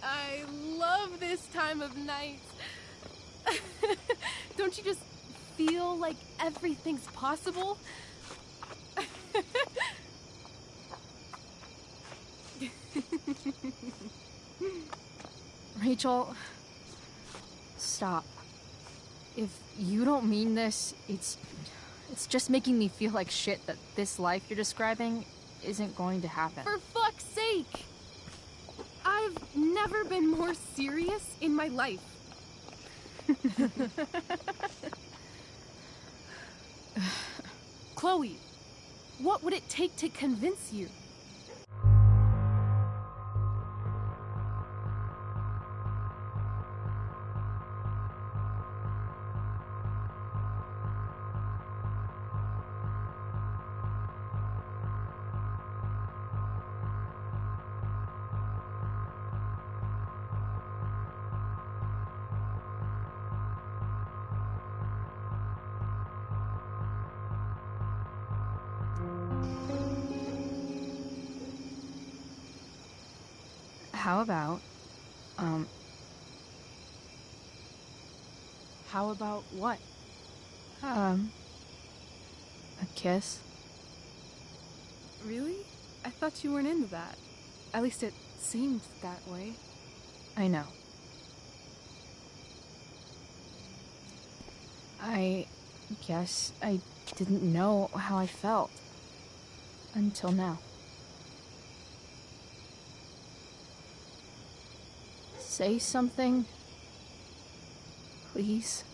I love this time of night. Don't you just feel like everything's possible? Rachel, stop. If you don't mean this, it's just making me feel like shit that this life you're describing isn't going to happen. For fuck's sake! I've never been more serious in my life. Chloe, what would it take to convince you? How about, How about what? a kiss? Really? I thought you weren't into that. At least it seemed that way. I know. I guess I didn't know how I felt. Until now. Say something. Please.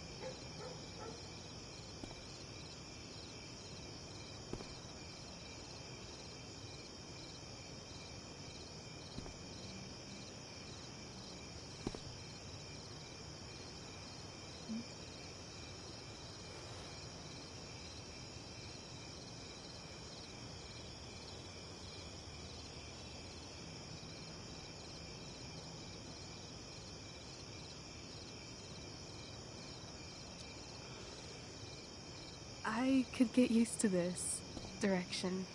I could get used to this direction.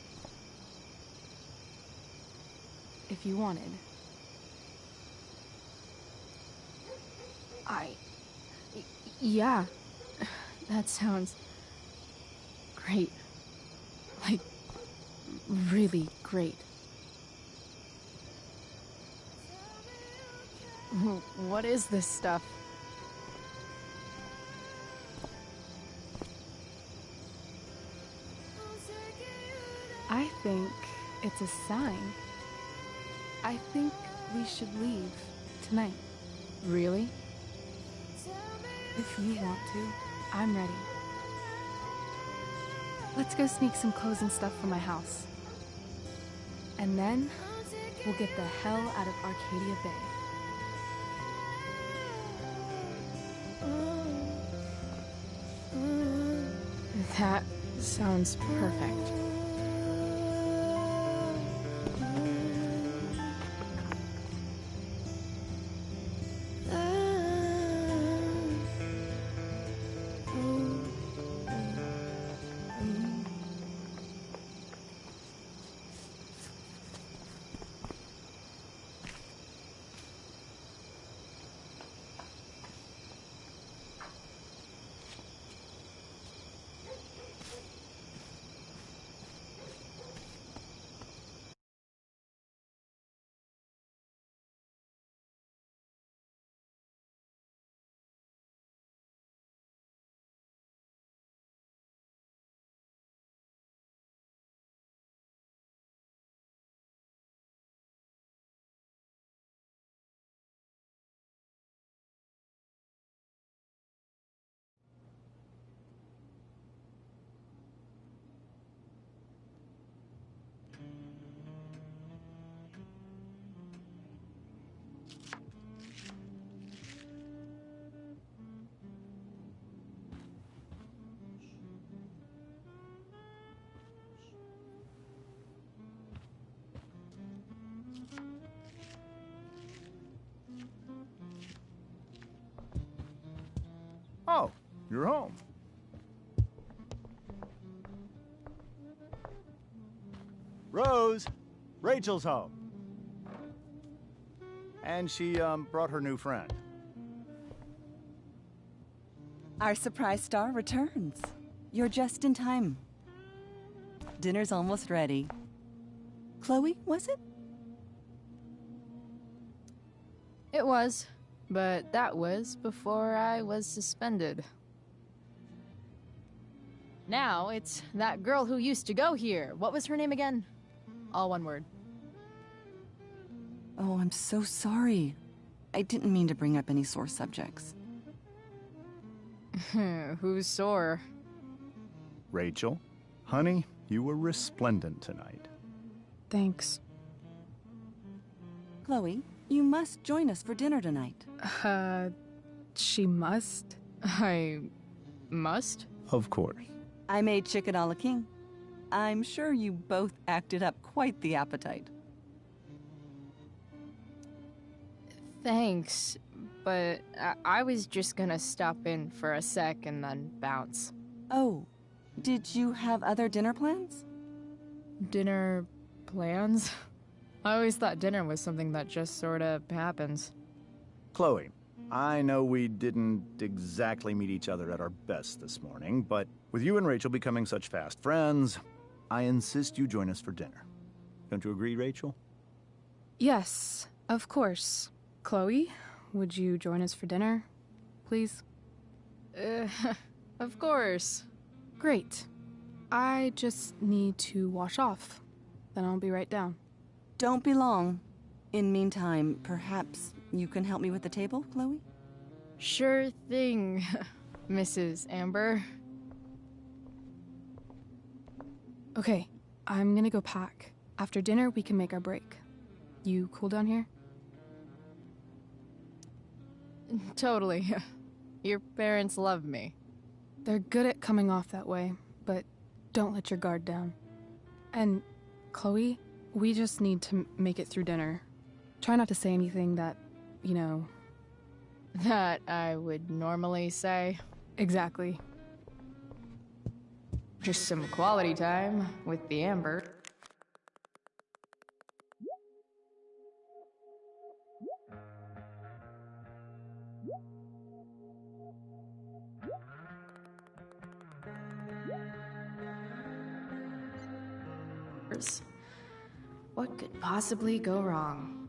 If you wanted. Yeah. That sounds great. Like, really great. What is this stuff? I think it's a sign. I think we should leave tonight. Really? If you want to, I'm ready. Let's go sneak some clothes and stuff from my house. And then, we'll get the hell out of Arcadia Bay. That sounds perfect. Oh, you're home. Rose, Rachel's home. And she, brought her new friend. Our surprise star returns. You're just in time. Dinner's almost ready. Chloe, was it? It was, but that was before I was suspended. Now it's that girl who used to go here. What was her name again? All one word. Oh, I'm so sorry. I didn't mean to bring up any sore subjects. Who's sore? Rachel, honey, you were resplendent tonight. Thanks. Chloe, you must join us for dinner tonight. She must? I must? Of course. I made chicken a la king. I'm sure you both acted up quite the appetite. Thanks, but I was just gonna stop in for a sec and then bounce. Oh, did you have other dinner plans? Dinner plans? I always thought dinner was something that just sort of happens. Chloe, I know we didn't exactly meet each other at our best this morning, but with you and Rachel becoming such fast friends, I insist you join us for dinner. Don't you agree, Rachel? Yes, of course. Chloe, would you join us for dinner, please? Of course. Great. I just need to wash off. Then I'll be right down. Don't be long. In meantime, perhaps you can help me with the table, Chloe? Sure thing, Mrs. Amber. Okay, I'm gonna go pack. After dinner, we can make our break. You cool down here? Totally. Your parents love me. They're good at coming off that way, but don't let your guard down. And, Chloe, we just need to make it through dinner. Try not to say anything that, you know... That I would normally say. Exactly. Just some quality time with the Amber. What could possibly go wrong?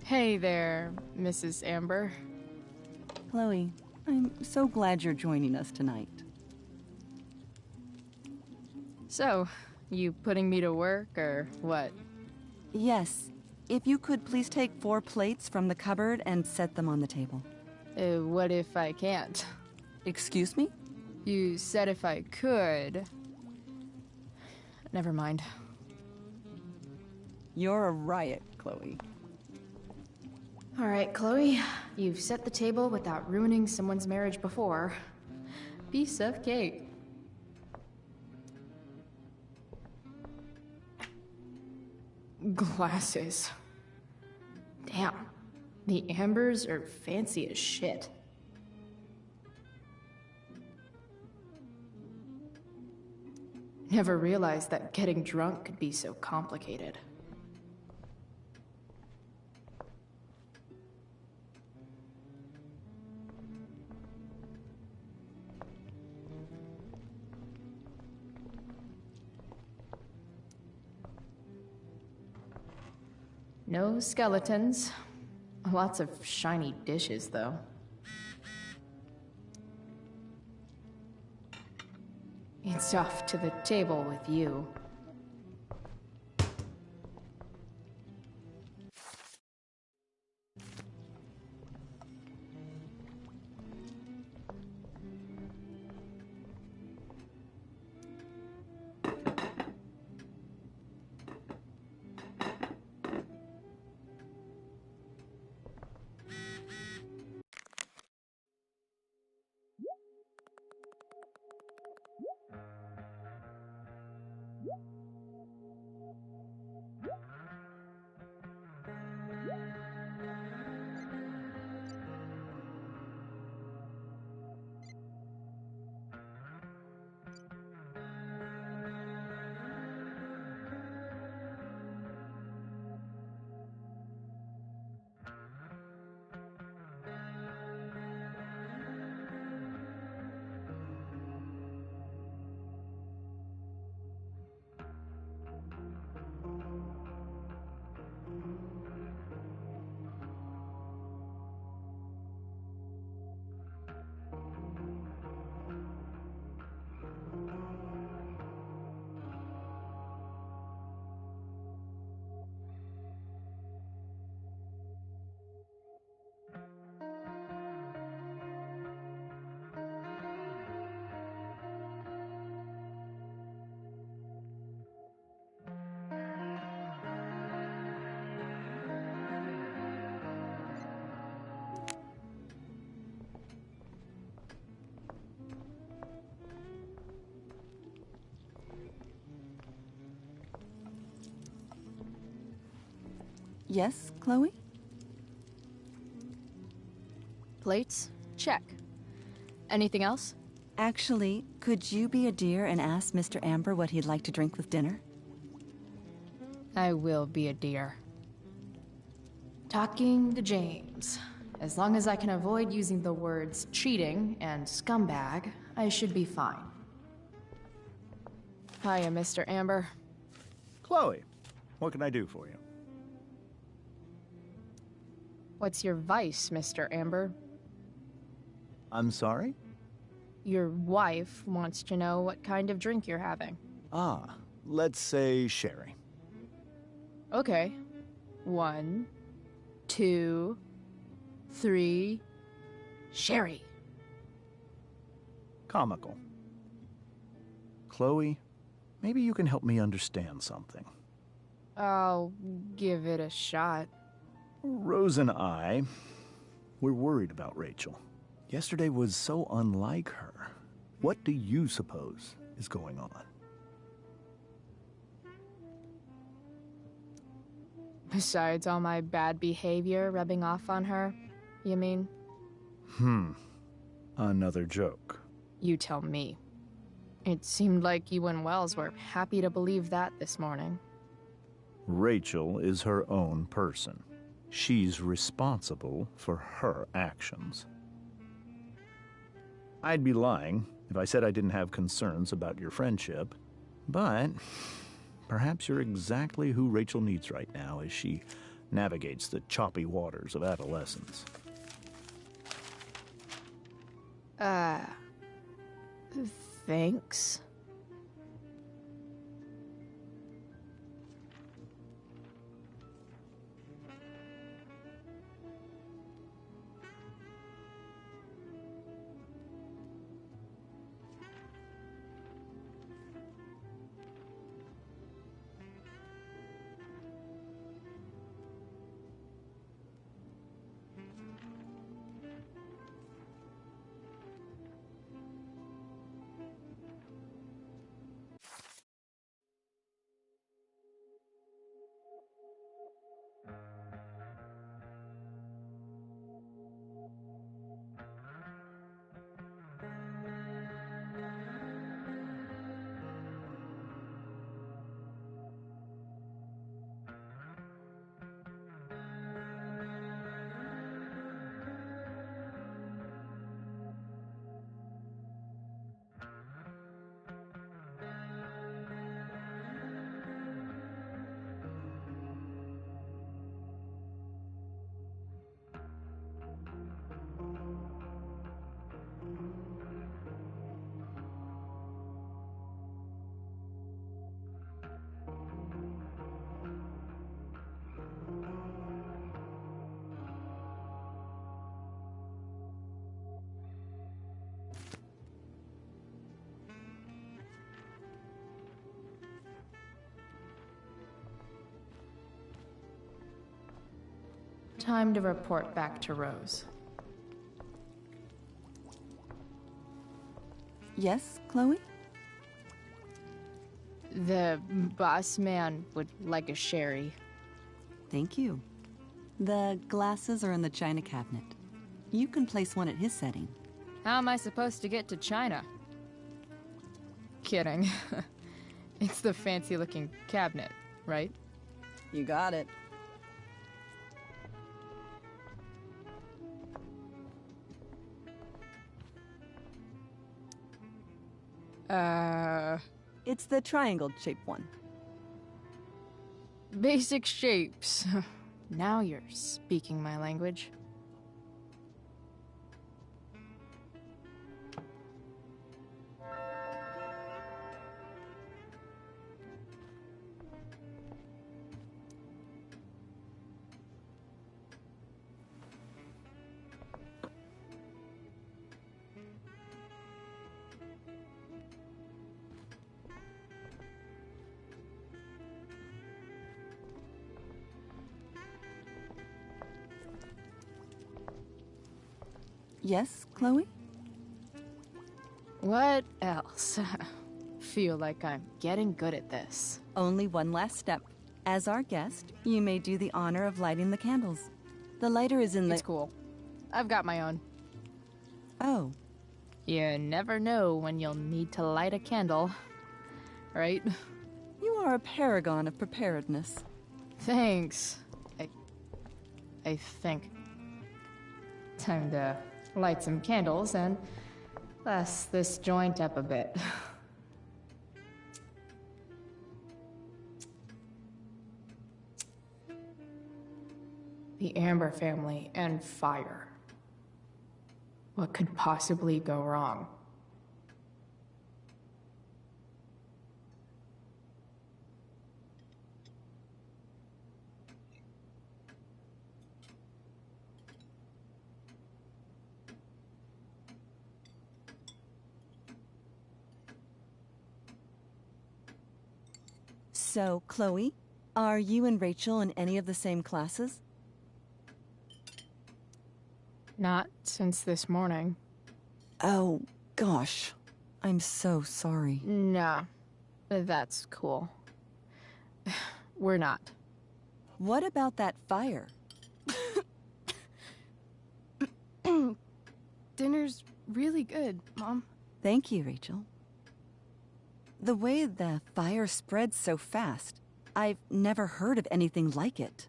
Hey there, Mrs. Amber. Chloe, I'm so glad you're joining us tonight. So, you putting me to work, or what? Yes. If you could please take 4 plates from the cupboard and set them on the table. What if I can't? Excuse me? You said if I could. Never mind. You're a riot, Chloe. All right, Chloe. You've set the table without ruining someone's marriage before. Piece of cake. Glasses. Damn. The Ambers are fancy as shit. Never realized that getting drunk could be so complicated. No skeletons. Lots of shiny dishes, though. It's off to the table with you. Yes, Chloe? Plates? Check. Anything else? Actually, Could you be a dear and ask Mr. Amber what he'd like to drink with dinner? I will be a dear. Talking to James. As long as I can avoid using the words cheating and scumbag, I should be fine. Hiya, Mr. Amber. Chloe, what can I do for you? What's your vice, Mr. Amber? I'm sorry? Your wife wants to know what kind of drink you're having. Ah, let's say sherry. Okay. 1, 2, 3... Sherry. Comical. Chloe, maybe you can help me understand something. I'll give it a shot. Rose and I, we're worried about Rachel. Yesterday was so unlike her. What do you suppose is going on? Besides all my bad behavior rubbing off on her, you mean? Another joke. You tell me. It seemed like you and Wells were happy to believe that this morning. Rachel is her own person. She's responsible for her actions. I'd be lying if I said I didn't have concerns about your friendship, but perhaps you're exactly who Rachel needs right now as she navigates the choppy waters of adolescence. Thanks. Time to report back to Rose. Yes, Chloe? The boss man would like a sherry. Thank you. The glasses are in the china cabinet. You can place one at his setting. How am I supposed to get to China? Kidding. It's the fancy-looking cabinet, right? You got it. It's the triangle-shaped one. Basic shapes. Now you're speaking my language. Yes, Chloe? What else? Feel like I'm getting good at this. Only one last step. As our guest, you may do the honor of lighting the candles. The lighter is in the... It's cool. I've got my own. Oh. You never know when you'll need to light a candle, right? You are a paragon of preparedness. Thanks. I think. Time to light some candles and bless this joint up a bit. The Amber family and fire. What could possibly go wrong? So, Chloe, are you and Rachel in any of the same classes? Not since this morning. Oh, gosh. I'm so sorry. Nah, that's cool. We're not. What about that fire? Dinner's really good, Mom. Thank you, Rachel. The way the fire spreads so fast, I've never heard of anything like it.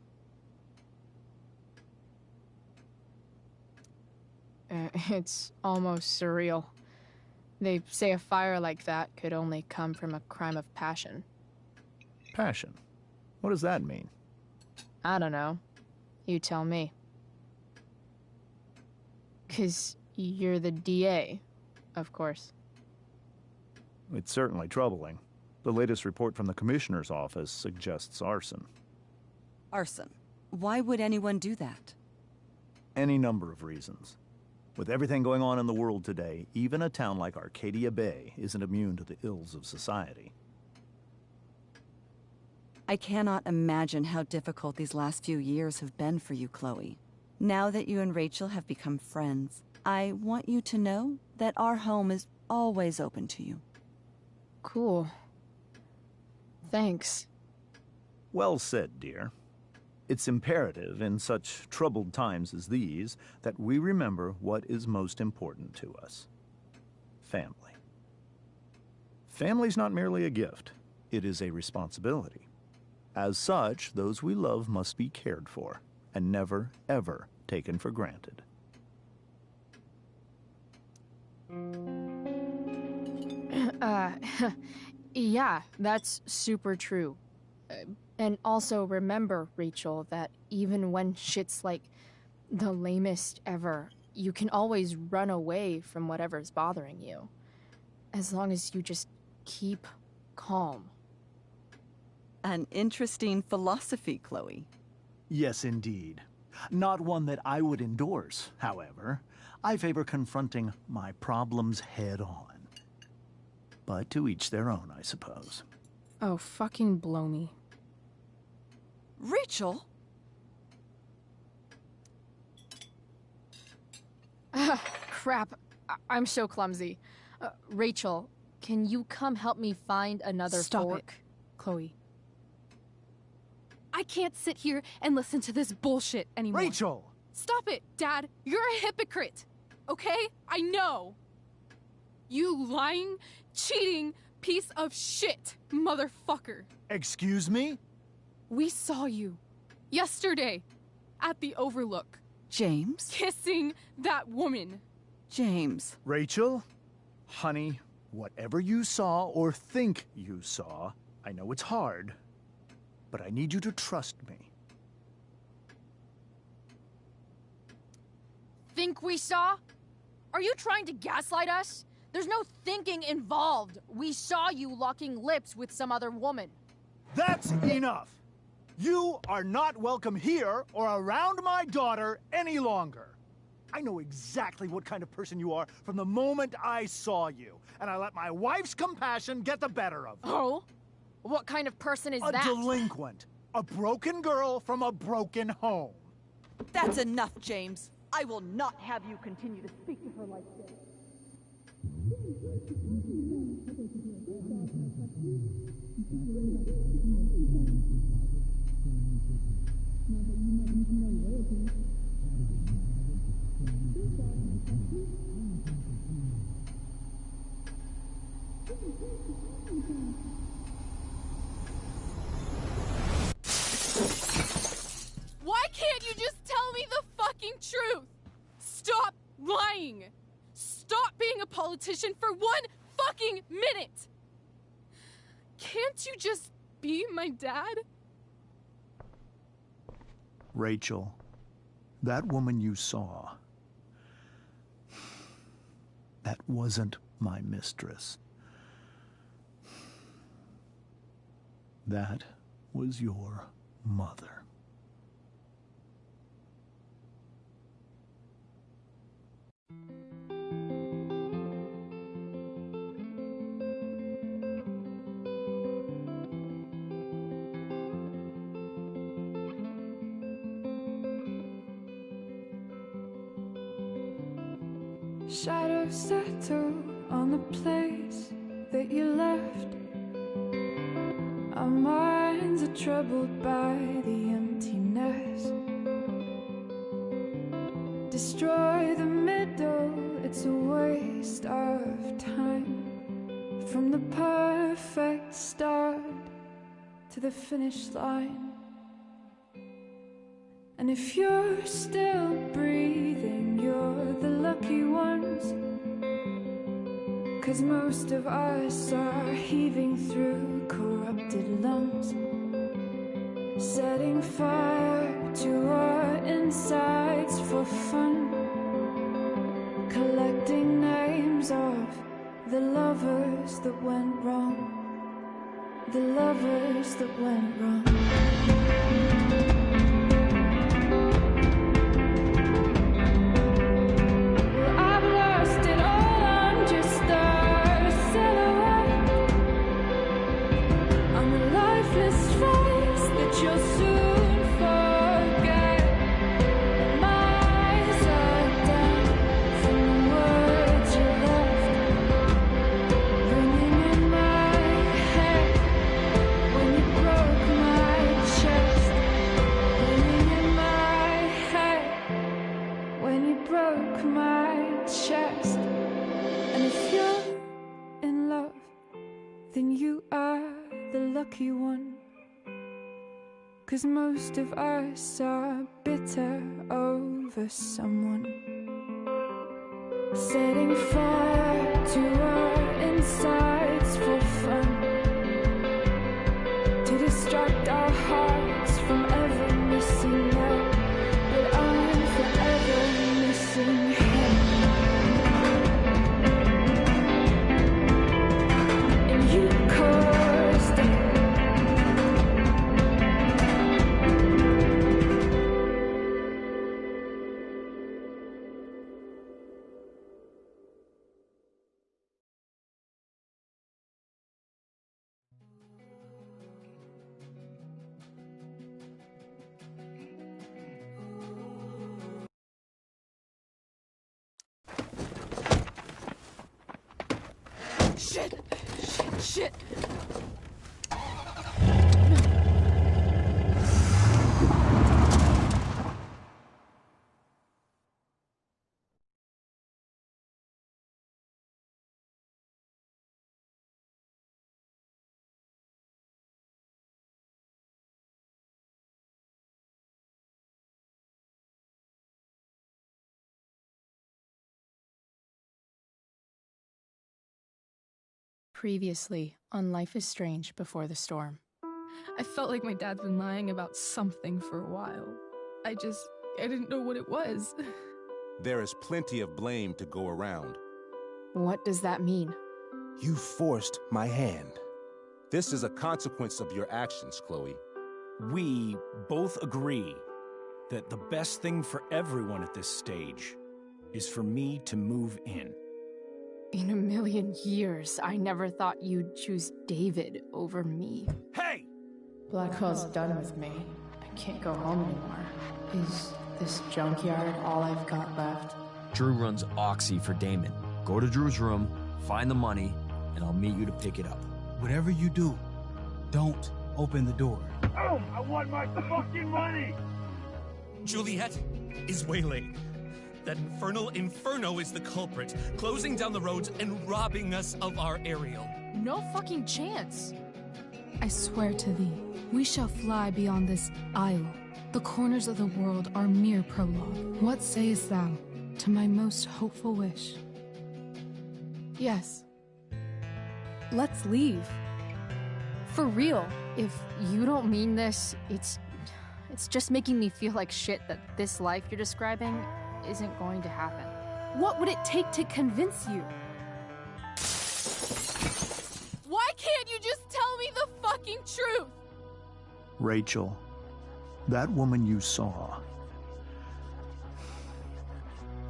It's almost surreal. They say a fire like that could only come from a crime of passion. Passion. What does that mean? I don't know. You tell me. 'Cause you're the DA, of course. It's certainly troubling. The latest report from the Commissioner's office suggests arson. Arson. Why would anyone do that? Any number of reasons. With everything going on in the world today, even a town like Arcadia Bay isn't immune to the ills of society. I cannot imagine how difficult these last few years have been for you, Chloe. Now that you and Rachel have become friends, I want you to know that our home is always open to you. Cool. Thanks. Well said, dear. It's imperative in such troubled times as these that we remember what is most important to us. Family. Family's not merely a gift, it is a responsibility. As such, those we love must be cared for and never, ever taken for granted. Yeah, that's super true. And also remember, Rachel, that even when shit's like the lamest ever, you can always run away from whatever's bothering you. As long as you just keep calm. An interesting philosophy, Chloe. Yes, indeed. Not one that I would endorse, however. I favor confronting my problems head on. But to each their own, I suppose. Oh, fucking blow me. Rachel? Crap. I'm so clumsy. Rachel, can you come help me find another Stop fork? it, Chloe. I can't sit here and listen to this bullshit anymore. Rachel! Stop it, Dad. You're a hypocrite. Okay? I know. You lying, cheating piece of shit, motherfucker. Excuse me? We saw you yesterday at the Overlook James? kissing that woman. James. Rachel? Honey, whatever you saw or think you saw, I know it's hard, but I need you to trust me. Think we saw? Are you trying to gaslight us? There's no thinking involved. We saw you locking lips with some other woman. That's enough! You are not welcome here or around my daughter any longer. I know exactly what kind of person you are from the moment I saw you, and I let my wife's compassion get the better of me. Oh? What kind of person is A that? delinquent. A broken girl from a broken home. That's enough, James. I will not have you continue to speak to her like this. competition for 1 fucking minute! Can't you just be my dad? Rachel, that woman you saw, that wasn't my mistress. That was your mother. Shadows settle on the place that you left. Our minds are troubled by the emptiness. Destroy the middle, it's a waste of time. From the perfect start to the finish line. And if you're still breathing, you're the lucky ones. 'Cause most of us are heaving through corrupted lungs, setting fire to our insides for fun, collecting names of the lovers that went wrong, the lovers that went wrong. One, 'cause most of us are bitter over someone, setting fire to our insides for fun, to distract our hearts from ever missing love. But I'm forever missing him. And you caused it. Shit! Previously on Life is Strange Before the Storm. I felt like my dad's been lying about something for a while. I didn't know what it was. There is plenty of blame to go around. What does that mean? You forced my hand. This is a consequence of your actions, Chloe. We both agree that the best thing for everyone at this stage is for me to move in. In a million years, I never thought you'd choose David over me. Hey! Blackwell's done with me. I can't go home anymore. Is this junkyard all I've got left? Drew runs Oxy for Damon. Go to Drew's room, find the money, and I'll meet you to pick it up. Whatever you do, don't open the door. Oh, I want my fucking money! Juliet is waylaid. That infernal Inferno is the culprit, closing down the roads and robbing us of our aerial. No fucking chance. I swear to thee, we shall fly beyond this isle. The corners of the world are mere prologue. What sayest thou to my most hopeful wish? Yes. Let's leave. For real. If you don't mean this, it's just making me feel like shit that this life you're describing isn't going to happen. What would it take to convince you? Why can't you just tell me the fucking truth? Rachel, that woman you saw,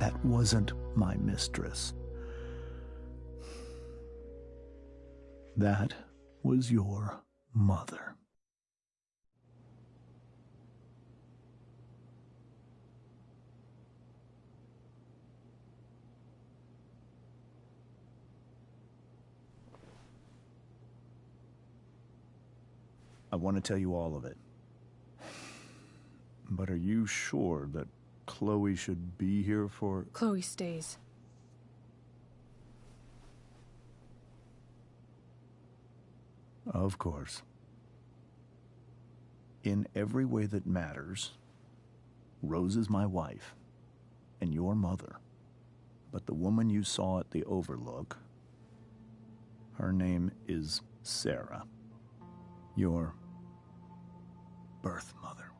that wasn't my mistress. That was your mother. I want to tell you all of it. But are you sure that Chloe should be here for... Chloe stays. Of course. In every way that matters, Rose is my wife and your mother. But the woman you saw at the Overlook, her name is Sarah. Your birth mother.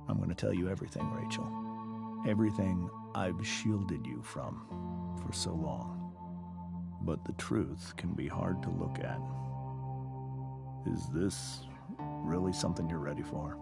I'm going to tell you everything, Rachel. Everything I've shielded you from for so long. But the truth can be hard to look at. Is this really something you're ready for?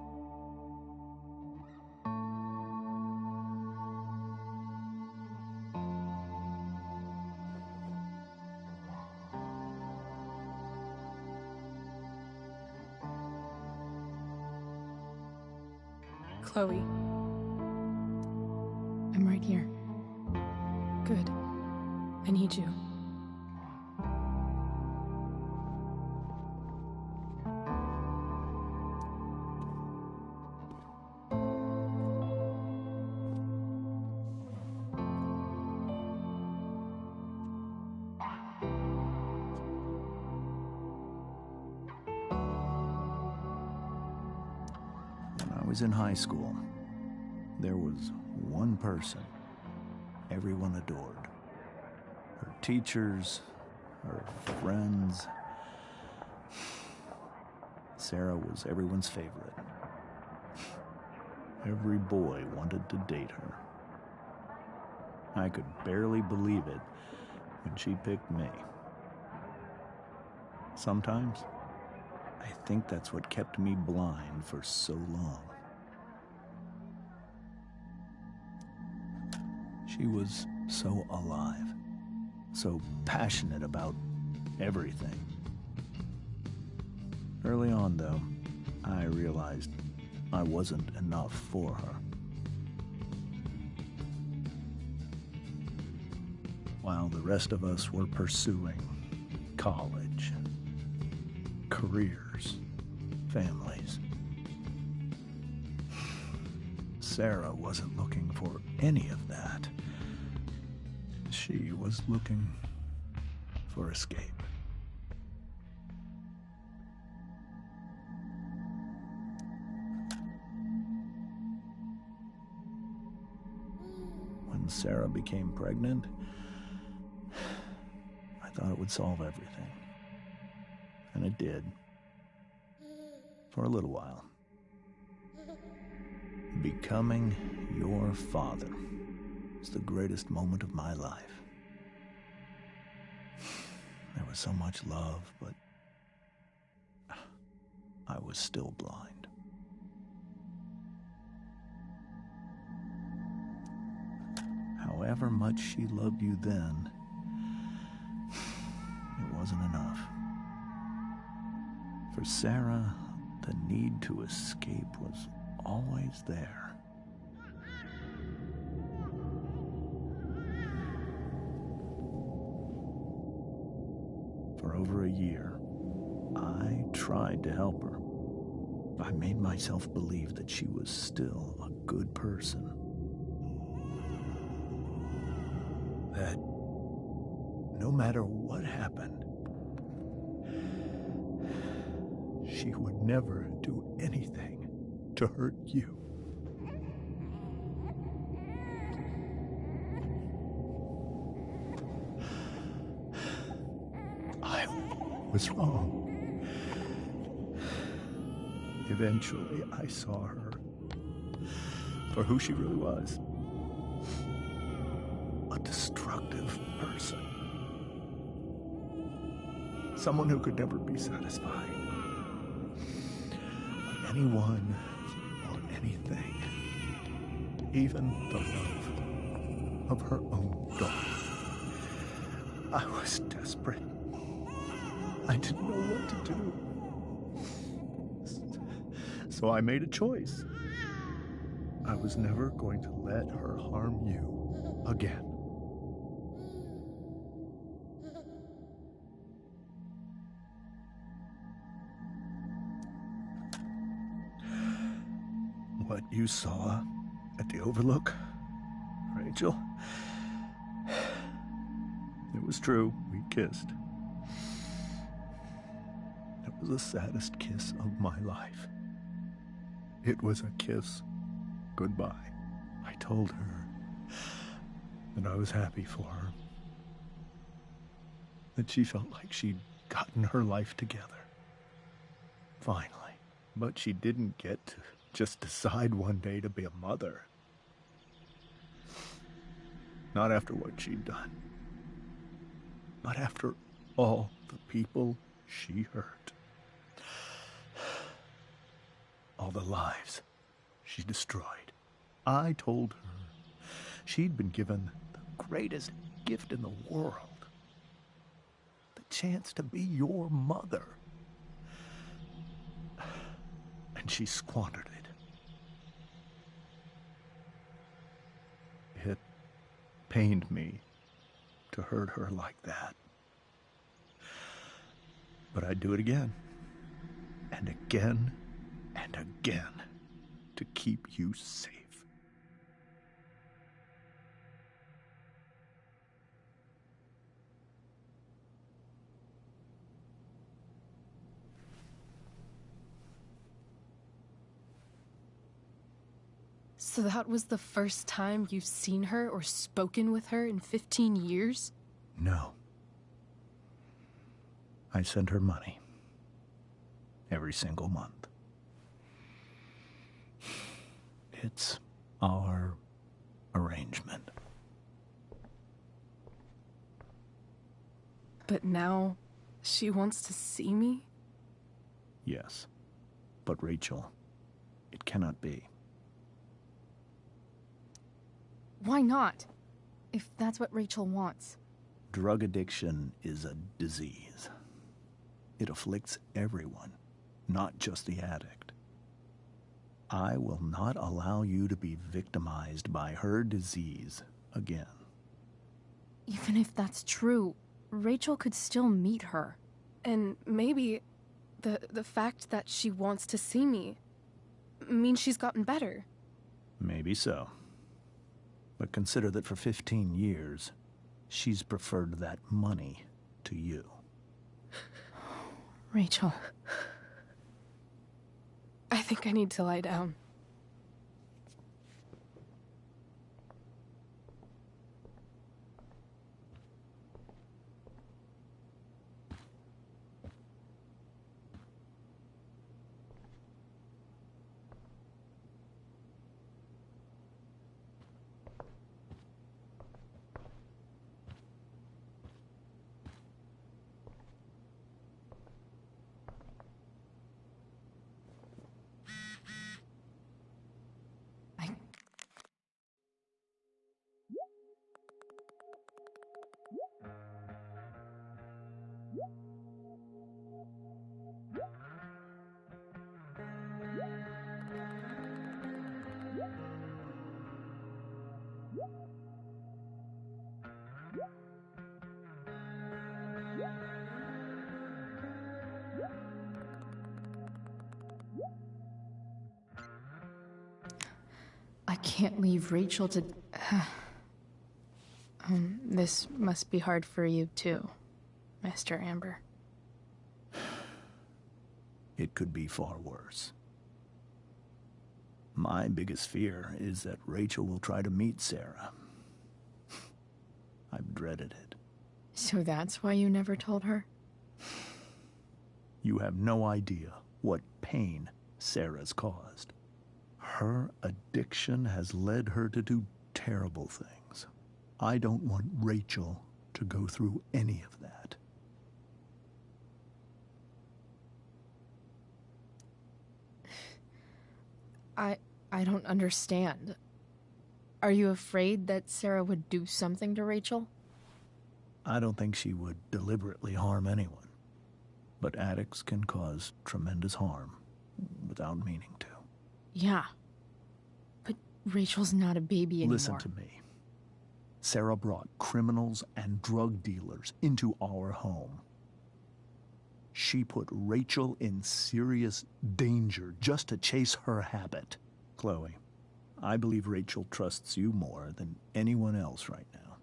Chloe. I'm right here. Good. I need you. When I was in high school, there was one person everyone adored. Her teachers, her friends. Sarah was everyone's favorite. Every boy wanted to date her. I could barely believe it when she picked me. Sometimes, I think that's what kept me blind for so long. She was so alive, so passionate about everything. Early on, though, I realized I wasn't enough for her. While the rest of us were pursuing college, careers, families, Sarah wasn't looking for any of that. She was looking for escape. When Sarah became pregnant, I thought it would solve everything. And it did. For a little while. Becoming your father was the greatest moment of my life. There was so much love, but I was still blind. However much she loved you then, it wasn't enough. For Sarah, the need to escape was always there. For over a year, I tried to help her. I made myself believe that she was still a good person. That no matter what happened, she would never do anything to hurt you. was wrong. Eventually, I saw her for who she really was. A destructive person. Someone who could never be satisfied by anyone or anything. Even the love of her own daughter. I was desperate. I didn't know what to do. So I made a choice. I was never going to let her harm you again. What you saw at the Overlook, Rachel, it was true. We kissed. It was the saddest kiss of my life. It was a kiss goodbye. I told her that I was happy for her. That she felt like she'd gotten her life together. Finally. But she didn't get to just decide one day to be a mother. Not after what she'd done. Not after all the people she hurt. All the lives she destroyed. I told her she'd been given the greatest gift in the world. The chance to be your mother. And she squandered it. It pained me to hurt her like that. But I'd do it again. And again. And again. To keep you safe. So that was the first time you've seen her or spoken with her in 15 years? No. I sent her money. Every single month. It's our arrangement. But now she wants to see me? Yes. But Rachel, it cannot be. Why not? If that's what Rachel wants. Drug addiction is a disease. It afflicts everyone, not just the addict. I will not allow you to be victimized by her disease again. Even if that's true, Rachel could still meet her. And maybe the fact that she wants to see me means she's gotten better. Maybe so. But consider that for 15 years, she's preferred that money to you. Rachel. I think I need to lie down. I can't leave Rachel to... This must be hard for you too, Mr. Amber. It could be far worse. My biggest fear is that Rachel will try to meet Sarah. I've dreaded it. So that's why you never told her? You have no idea what pain Sarah's caused. Her addiction has led her to do terrible things. I don't want Rachel to go through any of that. I don't understand. Are you afraid that Sarah would do something to Rachel? I don't think she would deliberately harm anyone. But addicts can cause tremendous harm without meaning to. Yeah. But Rachel's not a baby anymore. Listen to me. Sarah brought criminals and drug dealers into our home. She put Rachel in serious danger just to chase her habit. Chloe, I believe Rachel trusts you more than anyone else right now.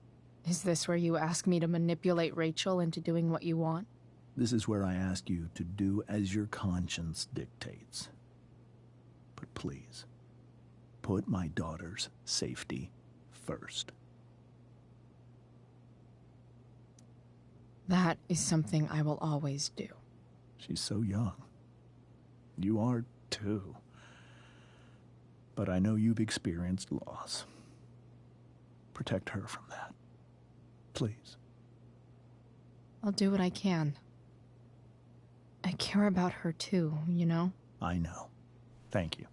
Is this where you ask me to manipulate Rachel into doing what you want? This is where I ask you to do as your conscience dictates. But please, put my daughter's safety first. That is something I will always do. She's so young. You are too. But I know you've experienced loss. Protect her from that. Please. I'll do what I can. I care about her too, you know? I know. Thank you.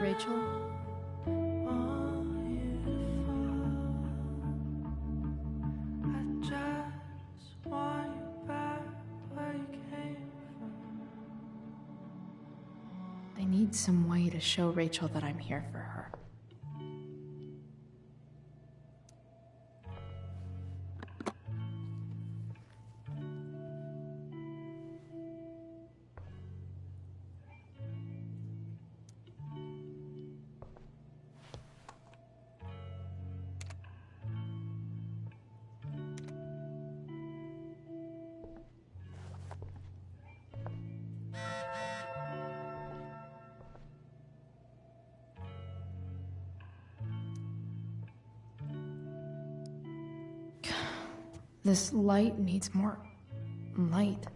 Rachel? I need some way to show Rachel that I'm here for her. This light needs more light.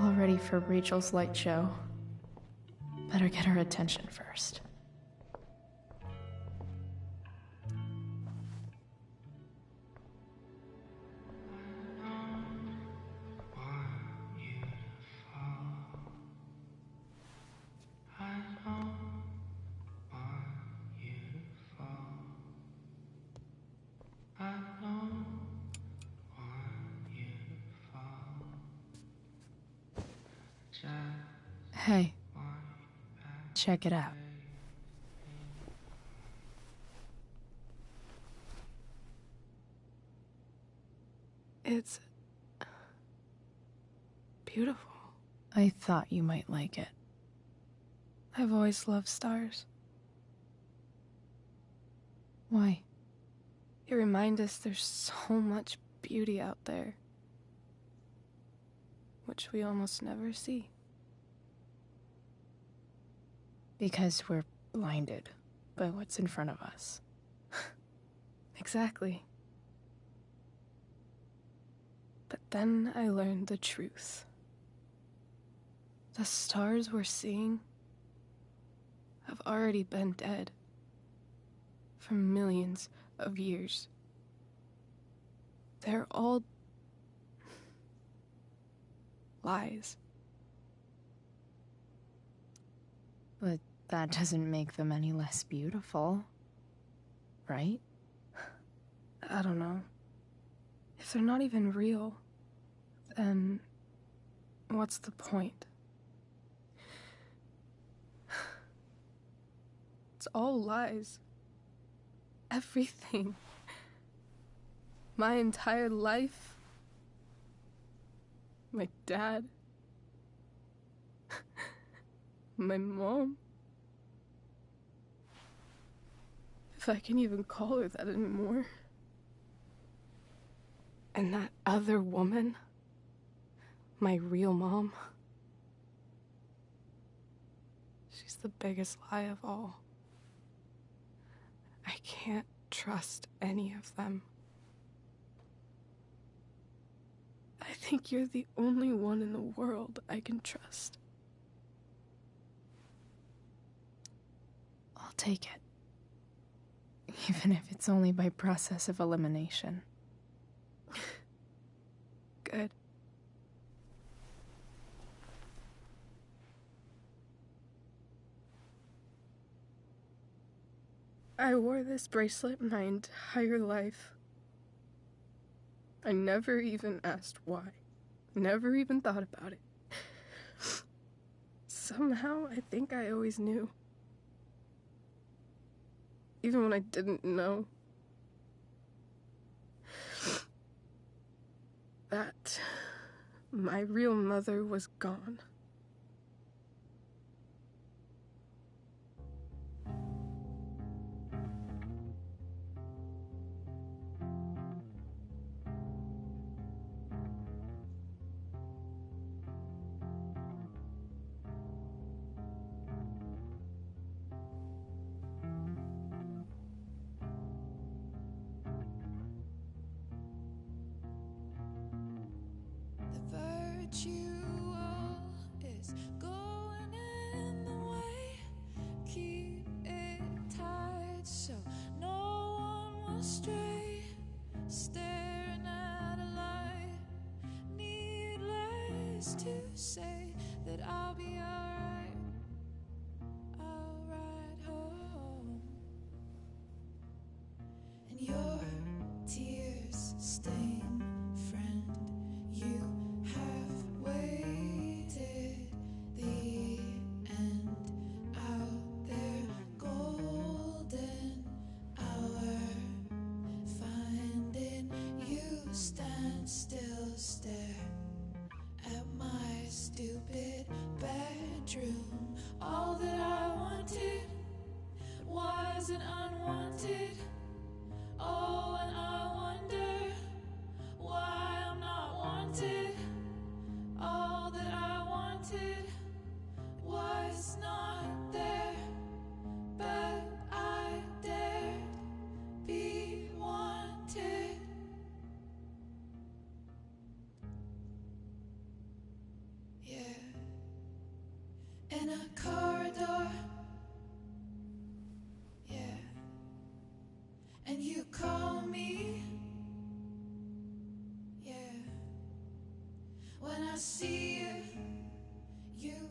All ready for Rachel's light show. Better get her attention first. Hey, check it out. It's beautiful. I thought you might like it. I've always loved stars. Why? They remind us there's so much beauty out there, which we almost never see. Because we're blinded by what's in front of us. Exactly. But then I learned the truth. The stars we're seeing have already been dead for millions of years. They're all lies. But that doesn't make them any less beautiful, right? I don't know. If they're not even real, then what's the point? It's all lies. Everything. My entire life. My dad. My mom. If I can even call her that anymore. And that other woman. My real mom. She's the biggest lie of all. I can't trust any of them. I think you're the only one in the world I can trust. I'll take it. Even if it's only by process of elimination. Good. I wore this bracelet my entire life. I never even asked why. Never even thought about it. Somehow, I think I always knew. Even when I didn't know. That my real mother was gone. Virtual is going in the way. Keep it tight so no one will stray. Staring at a light. Needless to say that I'll be alright. I'll ride home. And your tears stain, friend. You have waited the end out there, golden hour. Finding you stand still, stare at my stupid bedroom. All that I wanted wasn't unwanted. Oh, and I wonder why I'm not wanted. All that I wanted was not there, but I dared be wanted. Yeah.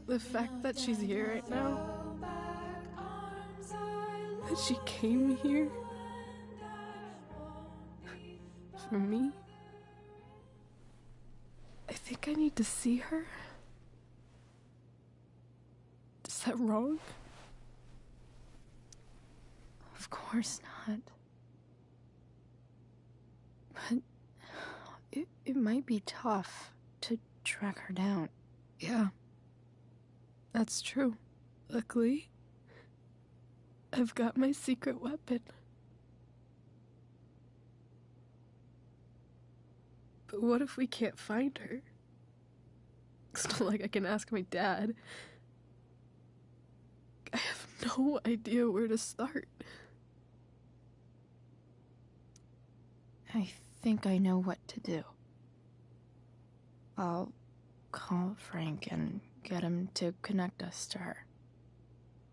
The fact that she's here right now, that she came here for me, I think I need to see her. Is that wrong? Of course not. But it might be tough to track her down. Yeah. That's true. Luckily, I've got my secret weapon. But what if we can't find her? It's not like I can ask my dad. I have no idea where to start. I think I know what to do. I'll call Frank and get him to connect us to her.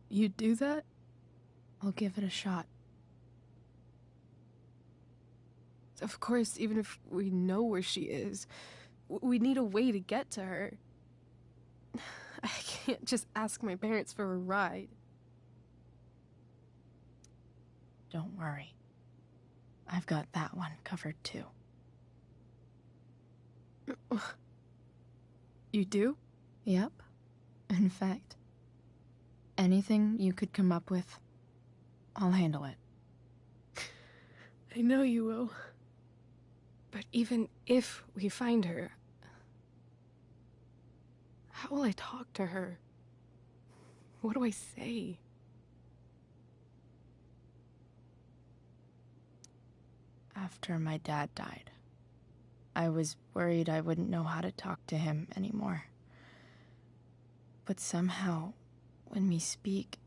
You'd do that? I'll give it a shot. Of course, even if we know where she is, we need a way to get to her. I can't just ask my parents for a ride. Don't worry. I've got that one covered too. You do? Yep. In fact, anything you could come up with, I'll handle it. I know you will. But even if we find her, how will I talk to her? What do I say? After my dad died, I was worried I wouldn't know how to talk to him anymore. But somehow, when we speak,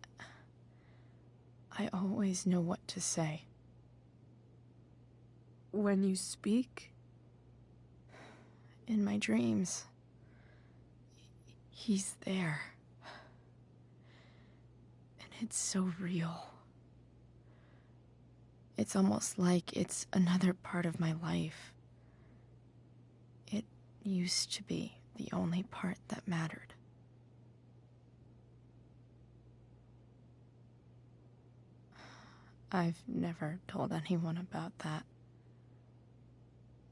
I always know what to say. When you speak? In my dreams. He's there. And it's so real. It's almost like it's another part of my life. It used to be the only part that mattered. I've never told anyone about that.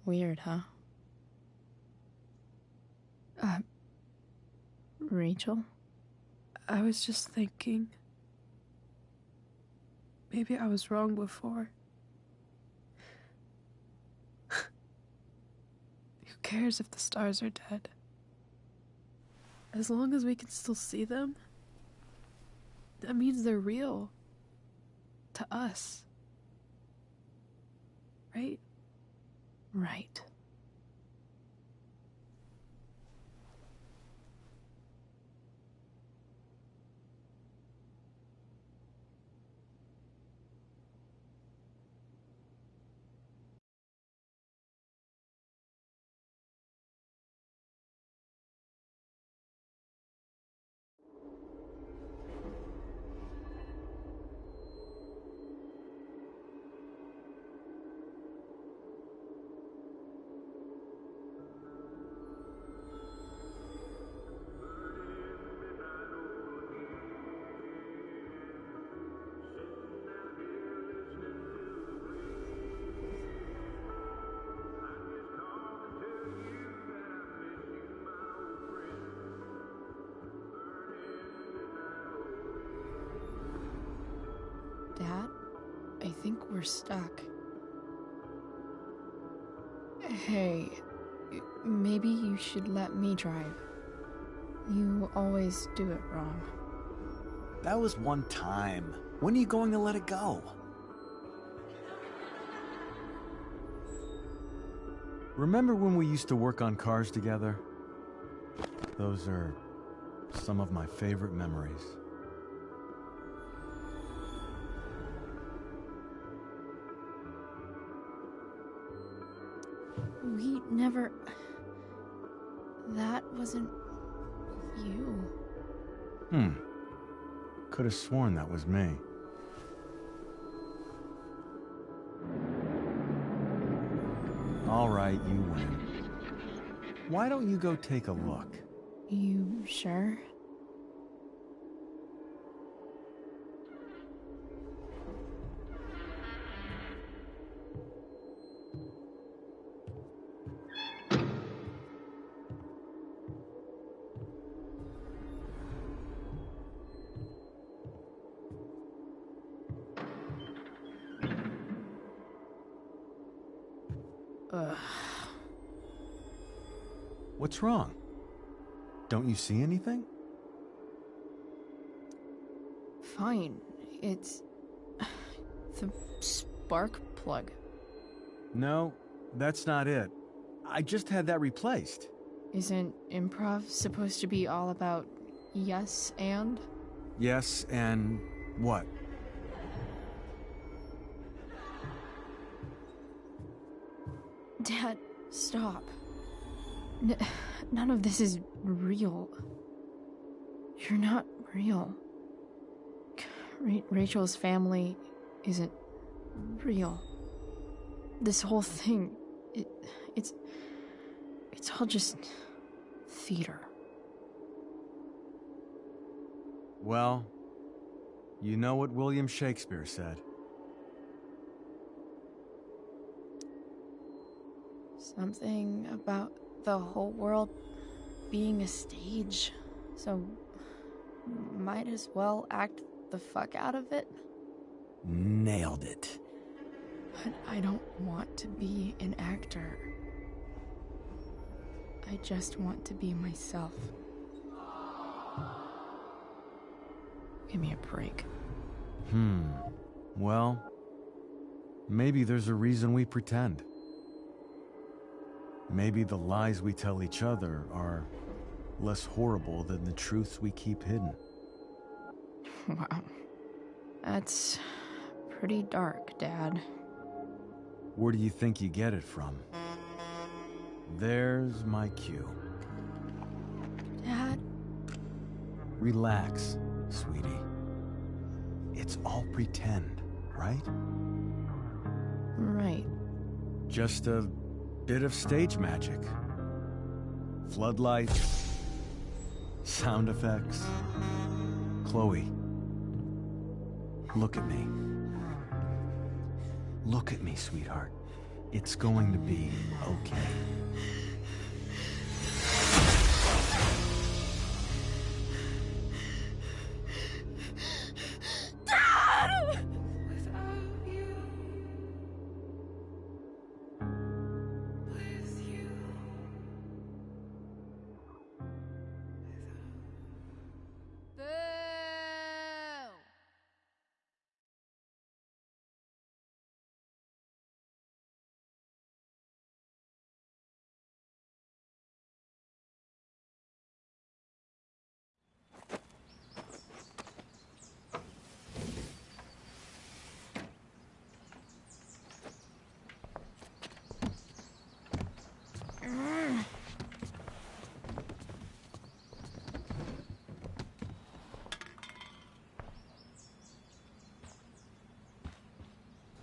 Weird, huh? Rachel? I was just thinking. Maybe I was wrong before. Who cares if the stars are dead? As long as we can still see them, that means they're real. To us. Right? Right. Dad, I think we're stuck. Hey, maybe you should let me drive. You always do it wrong. That was one time. When are you going to let it go? Remember when we used to work on cars together? Those are some of my favorite memories. We never... That wasn't... you. Could have sworn that was me. All right, you win. Why don't you go take a look? You sure? Ugh. What's wrong? Don't you see anything? Fine. It's the spark plug. No, that's not it. I just had that replaced. Isn't improv supposed to be all about yes and? Yes, and what? Dad, stop. None of this is real. You're not real. Rachel's family isn't real. This whole thing, it's all just theater. Well, you know what William Shakespeare said. Something about the whole world being a stage, so might as well act the fuck out of it. Nailed it. But I don't want to be an actor. I just want to be myself. Give me a break. Well, maybe there's a reason we pretend. Maybe the lies we tell each other are less horrible than the truths we keep hidden. Wow. That's pretty dark, Dad. Where do you think you get it from? There's my cue. Dad? Relax, sweetie. It's all pretend, right? Right. Just a bit of stage magic. Floodlights, sound effects. Chloe, look at me. Look at me, sweetheart. It's going to be okay.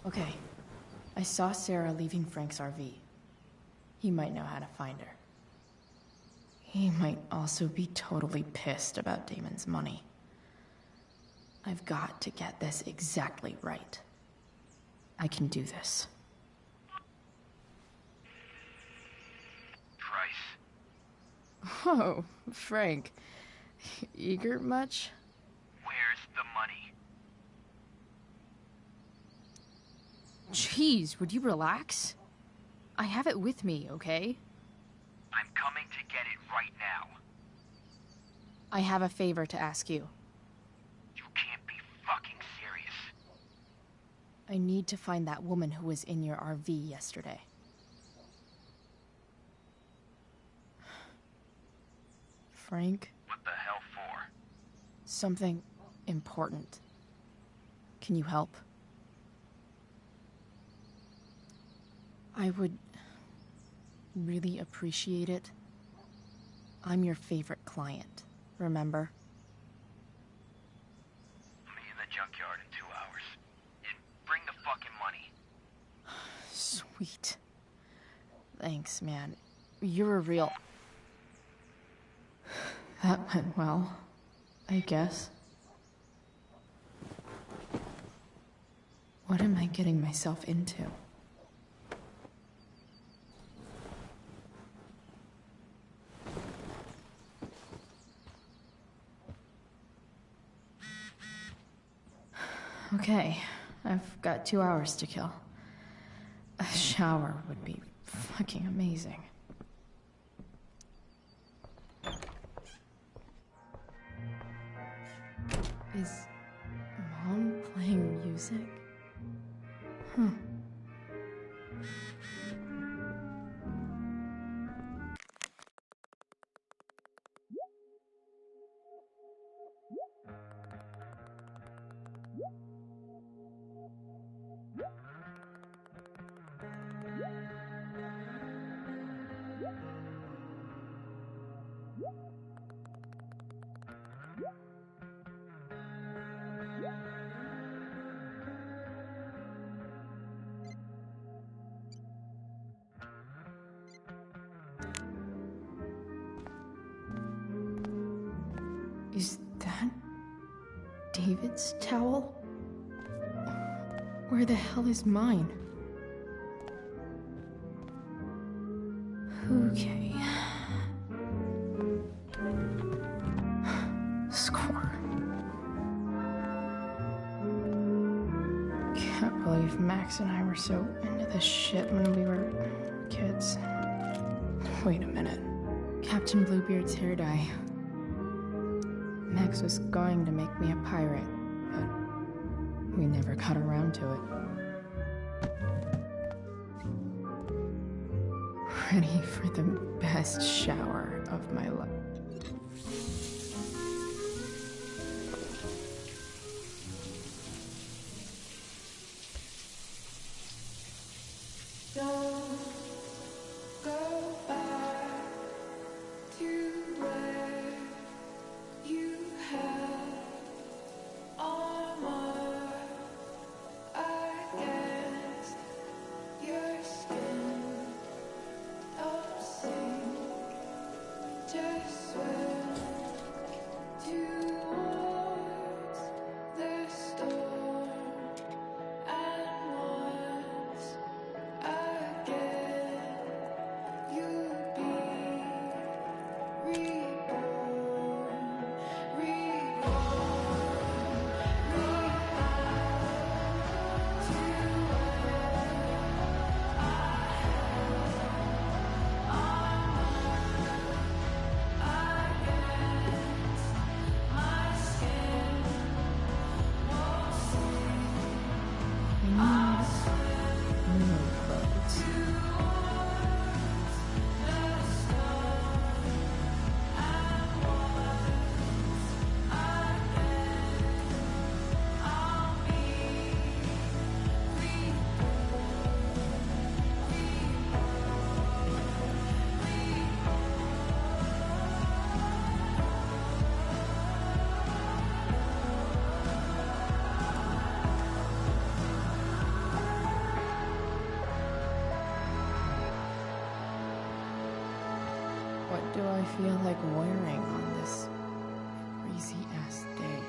Okay. I saw Sarah leaving Frank's RV. He might know how to find her. He might also be totally pissed about Damon's money. I've got to get this exactly right. I can do this. Price. Whoa, Frank. Eager much? Where's the money? Jeez, would you relax? I have it with me, okay? I'm coming to get it right now. I have a favor to ask you. You can't be fucking serious. I need to find that woman who was in your RV yesterday. Frank? What the hell for? Something important. Can you help? I would really appreciate it. I'm your favorite client, remember? Meet in the junkyard in 2 hours. And bring the fucking money. Sweet. Thanks, man. You're a real... That went well, I guess. What am I getting myself into? Okay, I've got 2 hours to kill. A shower would be fucking amazing. Is Mom playing music? Huh. Is that David's towel? Where the hell is mine? Okay. Score. Can't believe Max and I were so into this shit when we were kids. Wait a minute. Captain Bluebeard's hair dye. Max was going to make me a pirate, but we never got around to it. Ready for the best shower of my life. Don't go back to where you had armor against your skin. Don't sink, just swim towards the storm. And once again, you'll be reborn, What do I feel like wearing on this crazy-ass day?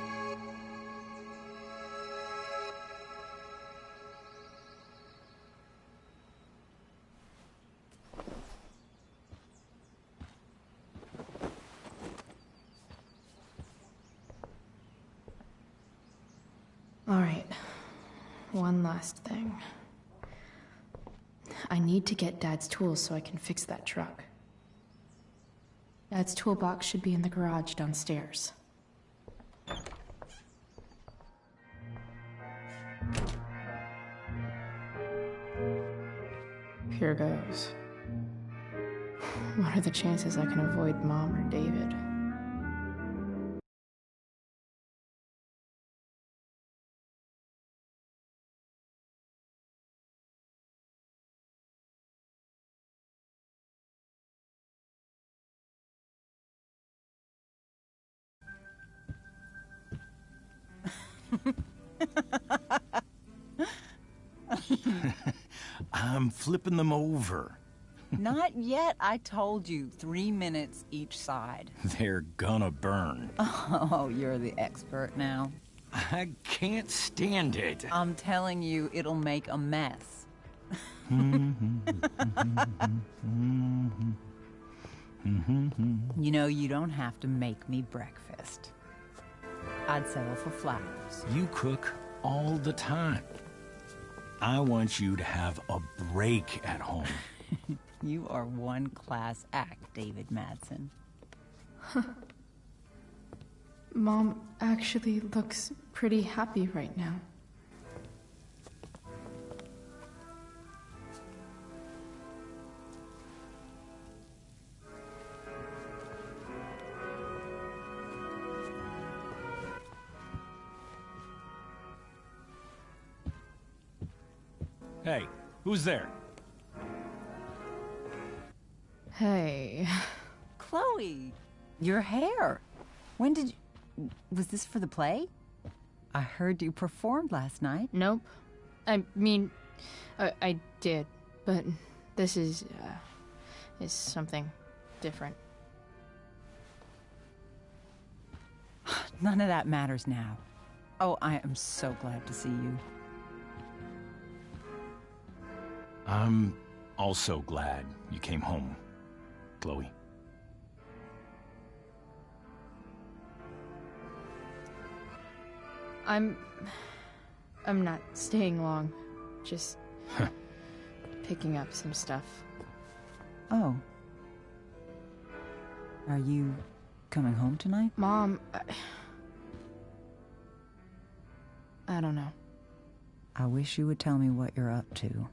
All right, one last thing. I need to get Dad's tools so I can fix that truck. Dad's toolbox should be in the garage downstairs. Here goes. What are the chances I can avoid Mom or David? I'm flipping them over. Not yet. I told you, 3 minutes each side. They're gonna burn. Oh, you're the expert now. I can't stand it. I'm telling you, it'll make a mess. You know, you don't have to make me breakfast. I'd settle for flowers. You cook all the time. I want you to have a break at home. You are one class act, David Madsen. Mom actually looks pretty happy right now. Hey, who's there? Hey. Chloe, your hair. When did you... Was this for the play? I heard you performed last night. Nope. I mean, I did, but this is something different. None of that matters now. Oh, I am so glad to see you. I'm also glad you came home, Chloe. I'm not staying long. Just picking up some stuff. Oh. Are you coming home tonight? Mom, I don't know. I wish you would tell me what you're up to.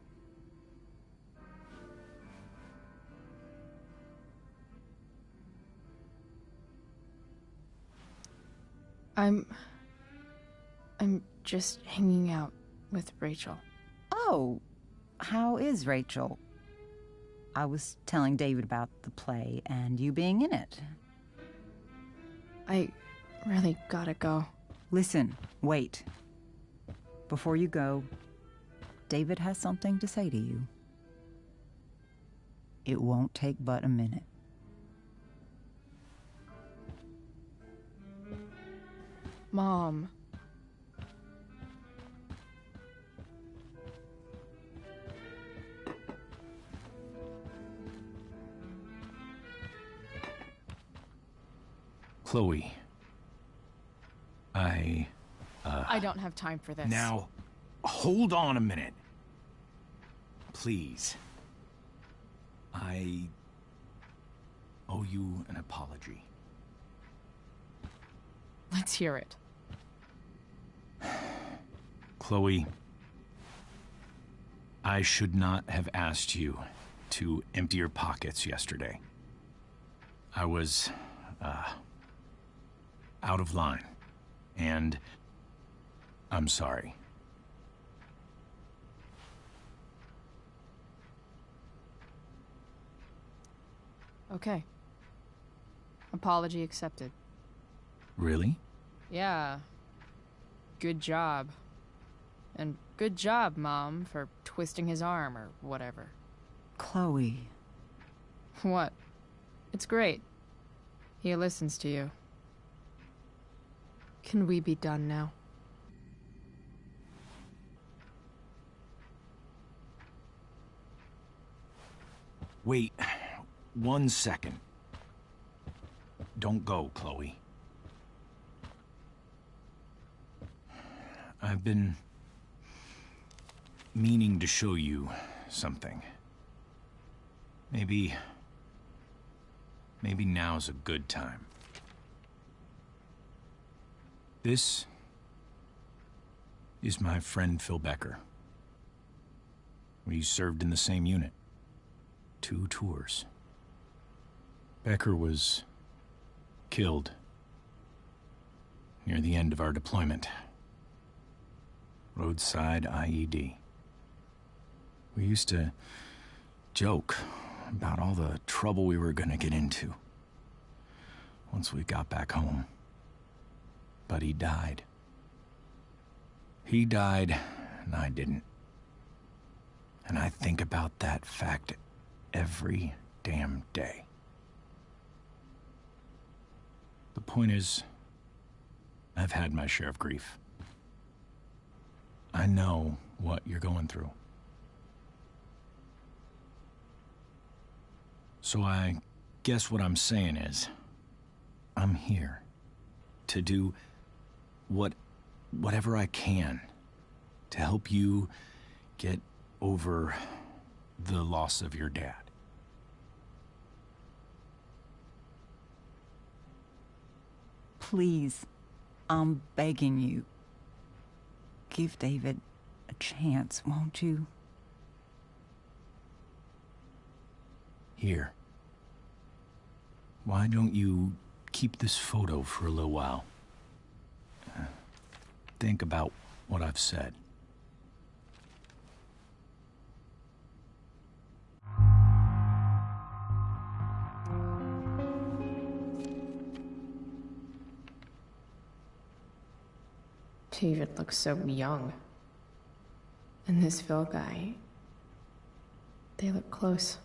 I'm just hanging out with Rachel. Oh, how is Rachel? I was telling David about the play and you being in it. I really gotta go. Listen, wait. Before you go, David has something to say to you. It won't take but a minute. Mom. Chloe. I don't have time for this. Now, hold on a minute. Please. I owe you an apology. Let's hear it. Chloe, I should not have asked you to empty your pockets yesterday. I was, out of line, and I'm sorry. Okay. Apology accepted. Really? Yeah. Good job. And good job, Mom, for twisting his arm or whatever. Chloe. What? It's great. He listens to you. Can we be done now? Wait 1 second. Don't go, Chloe. I've been meaning to show you something. Maybe now's a good time. This is my friend Phil Becker. We served in the same unit. 2 tours. Becker was killed near the end of our deployment. Roadside IED. We used to joke about all the trouble we were gonna get into once we got back home. But he died. He died, and I didn't. And I think about that fact every damn day. The point is, I've had my share of grief. I know what you're going through. So I guess what I'm saying is, I'm here to do whatever I can to help you get over the loss of your dad. Please, I'm begging you. Give David a chance, won't you? Here. Why don't you keep this photo for a little while? Think about what I've said. David looks so young. And this Phil guy, they look close.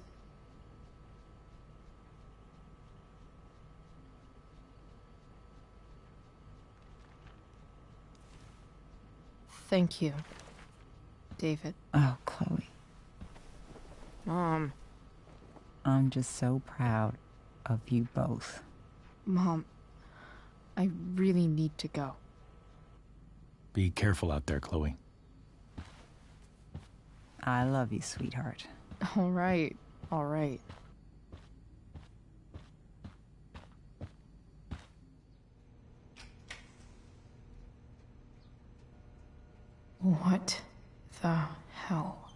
Thank you, David. Oh, Chloe. Mom. I'm just so proud of you both. Mom, I really need to go. Be careful out there, Chloe. I love you, sweetheart. All right, all right. What the hell?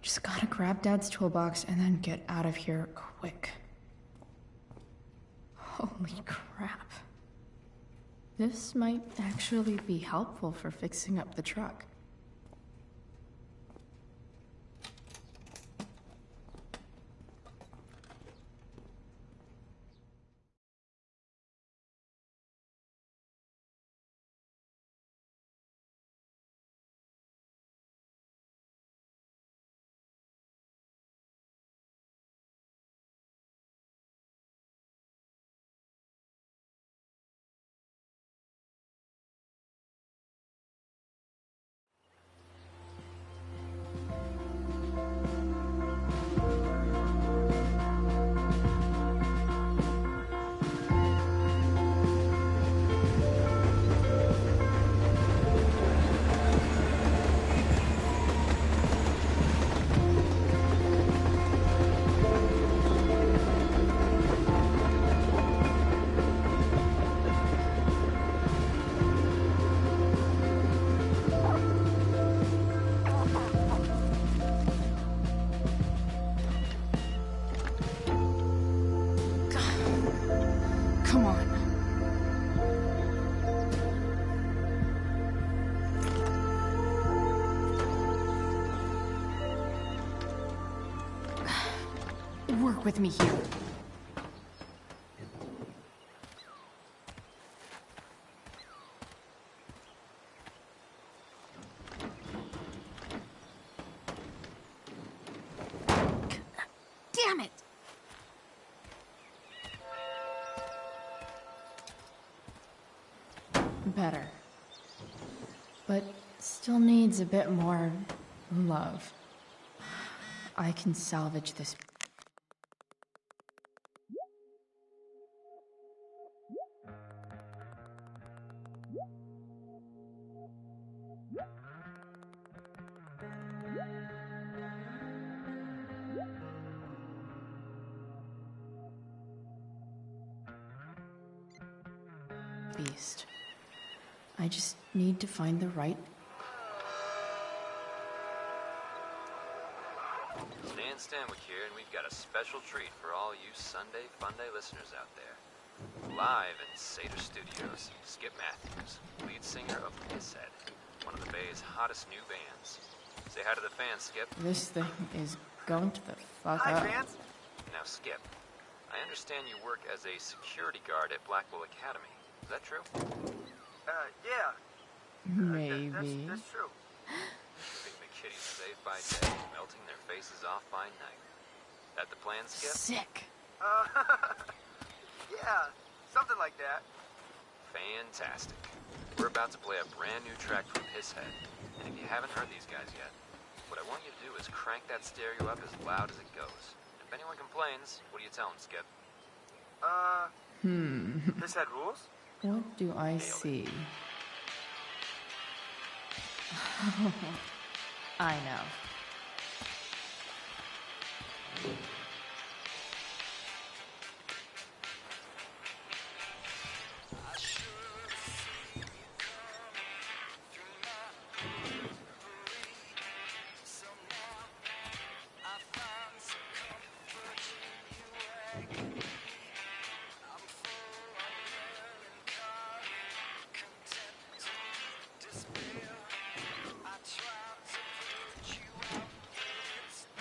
Just gotta grab Dad's toolbox and then get out of here quick. Holy crap. This might actually be helpful for fixing up the truck. Come on. Work with me here. Damn it! Better. But still needs a bit more love. I can salvage this. Beast. I just need to find the right... Dan Stanwyck here, and we've got a special treat for all you Sunday Funday listeners out there. Live in Seder Studios, Skip Matthews, lead singer of Pisshead, one of the Bay's hottest new bands. Say hi to the fans, Skip. This thing is going to the fuck Hi, up. fans. Now, Skip, I understand you work as a security guard at Blackwell Academy. that true? Yeah. Maybe. That's true. Big McKitties saved by day, melting their faces off by night. That the plan, Skip? Sick. Yeah, something like that. Fantastic. We're about to play a brand new track from Pisshead. And if you haven't heard these guys yet, what I want you to do is crank that stereo up as loud as it goes. If anyone complains, what do you tell them, Skip? Pisshead rules? What do I see? I know.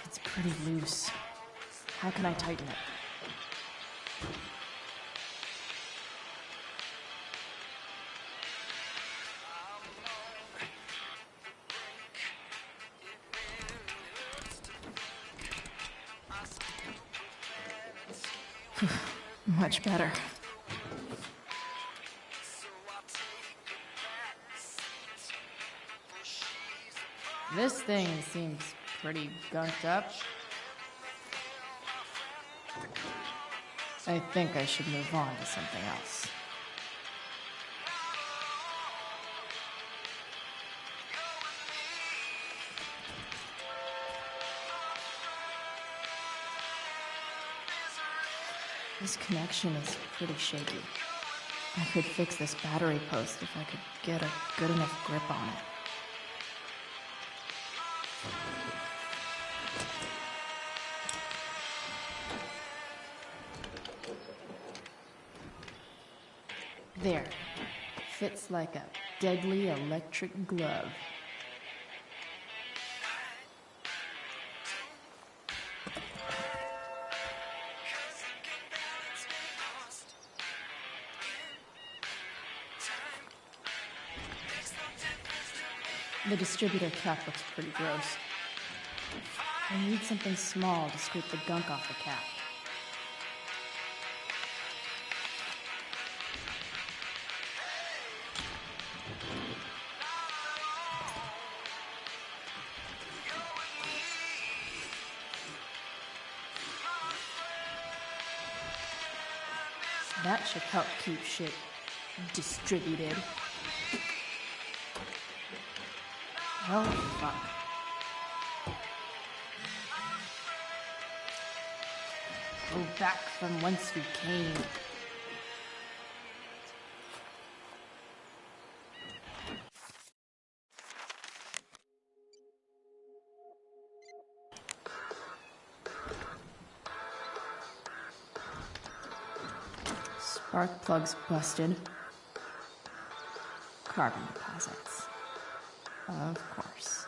It's pretty loose. How can I tighten it? Much better. This thing seems pretty gunked up. I think I should move on to something else. This connection is pretty shaky. I could fix this battery post if I could get a good enough grip on it. There. Fits like a deadly electric glove. The distributor cap looks pretty gross. I need something small to scrape the gunk off the cap. That should help keep shit distributed. Oh, fuck. Go back from whence we came. Spark plugs busted. Carbon deposits. Of course.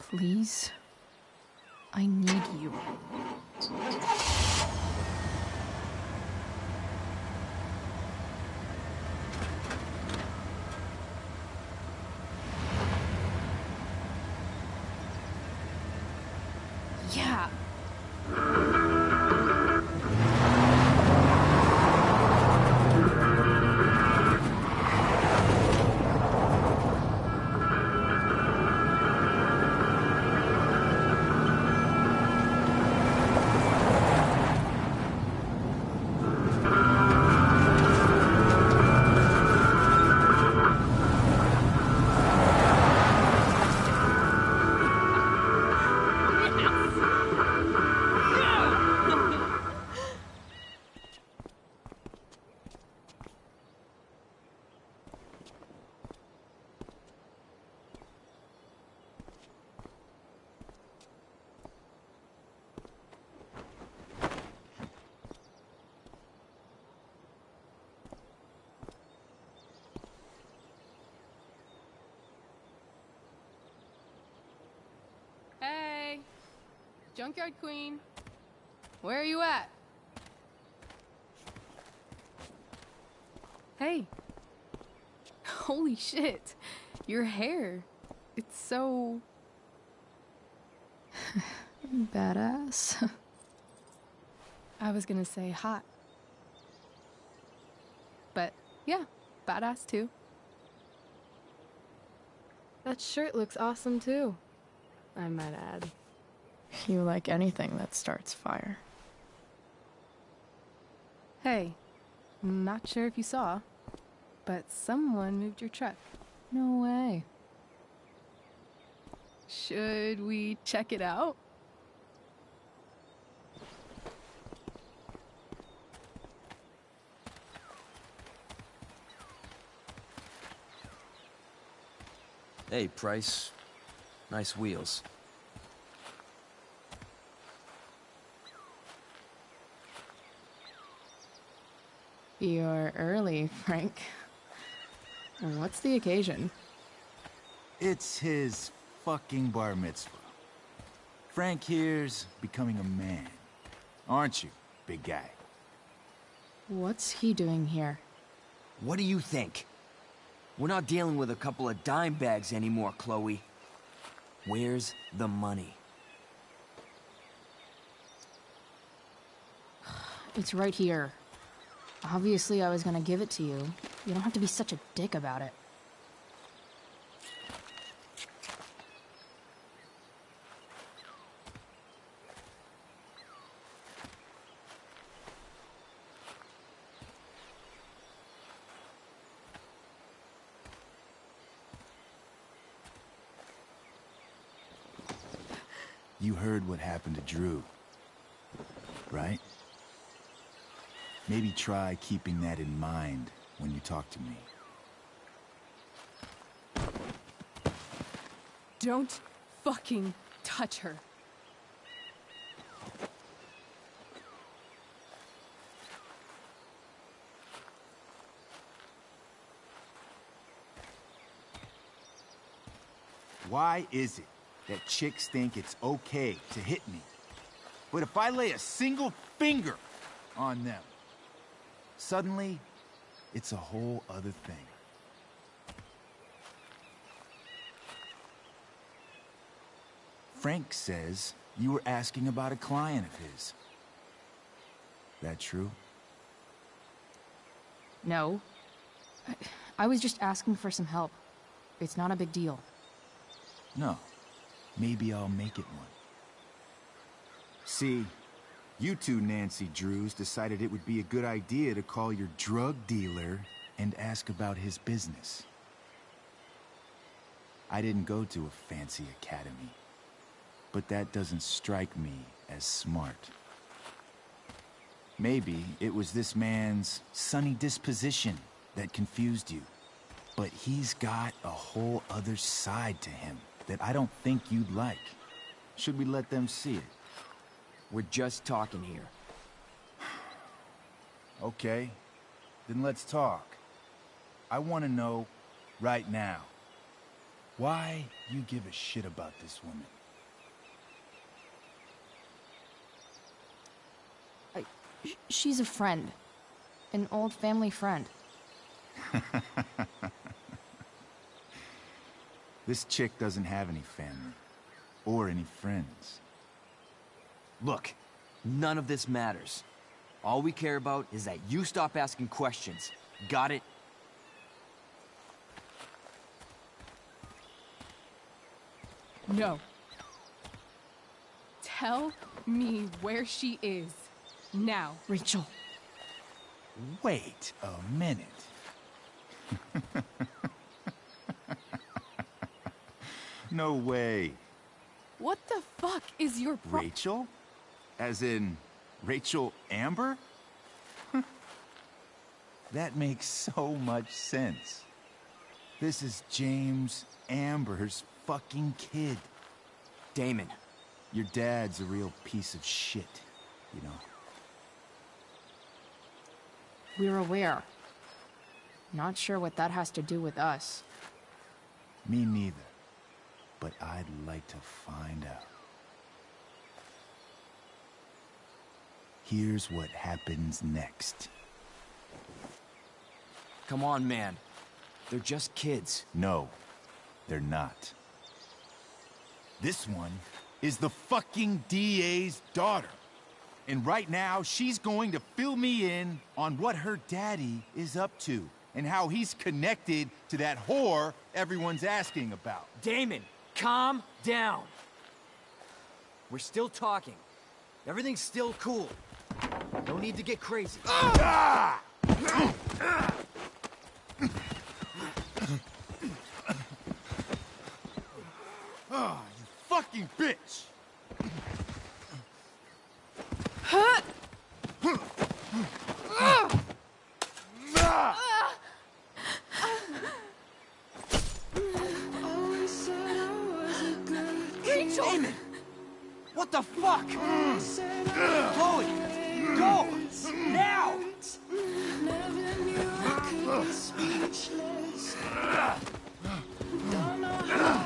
Please, I need you. Yeah. Junkyard Queen. Where are you at? Hey. Holy shit. Your hair. It's so... Badass. I was gonna say hot. But yeah, badass too. That shirt looks awesome too, I might add. You like anything that starts fire. Hey, not sure if you saw, but someone moved your truck. No way. Should we check it out? Hey, Price. Nice wheels. You're early, Frank. What's the occasion? It's his fucking bar mitzvah. Frank here's becoming a man. Aren't you, big guy? What's he doing here? What do you think? We're not dealing with a couple of dime bags anymore, Chloe. Where's the money? It's right here. Obviously, I was gonna give it to you. You don't have to be such a dick about it. You heard what happened to Drew, right? Maybe try keeping that in mind when you talk to me. Don't fucking touch her. Why is it that chicks think it's okay to hit me? But if I lay a single finger on them, suddenly, it's a whole other thing. Frank says you were asking about a client of his. That true? No. I was just asking for some help. It's not a big deal. No. Maybe I'll make it one. See, you two Nancy Drews decided it would be a good idea to call your drug dealer and ask about his business. I didn't go to a fancy academy, but that doesn't strike me as smart. Maybe it was this man's sunny disposition that confused you, but he's got a whole other side to him that I don't think you'd like. Should we let them see it? We're just talking here. Okay, then let's talk. I want to know, right now, why you give a shit about this woman. She's a friend. An old family friend. This chick doesn't have any family, or any friends. Look, none of this matters. All we care about is that you stop asking questions. Got it? No. Tell me where she is. Now. Rachel. Wait a minute. No way. What the fuck is your Rachel? As in, Rachel Amber? That makes so much sense. This is James Amber's fucking kid. Damon. Your dad's a real piece of shit, you know. We're aware. Not sure what that has to do with us. Me neither. But I'd like to find out. here's what happens next. Come on, man. They're just kids. No, they're not. This one is the fucking DA's daughter. And right now, she's going to fill me in on what her daddy is up to and how he's connected to that whore everyone's asking about. Damon, calm down. We're still talking. Everything's still cool. No need to get crazy. Ah! Oh, you fucking bitch! Rachel! Damon! What the fuck? Chloe! Go! Now!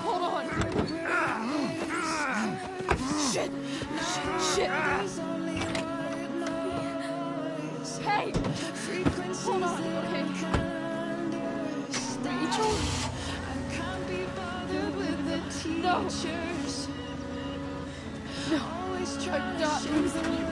Hold on. Shit! Shit! Hey! Hold on, okay? Rachel? No! No! I'm not losing you.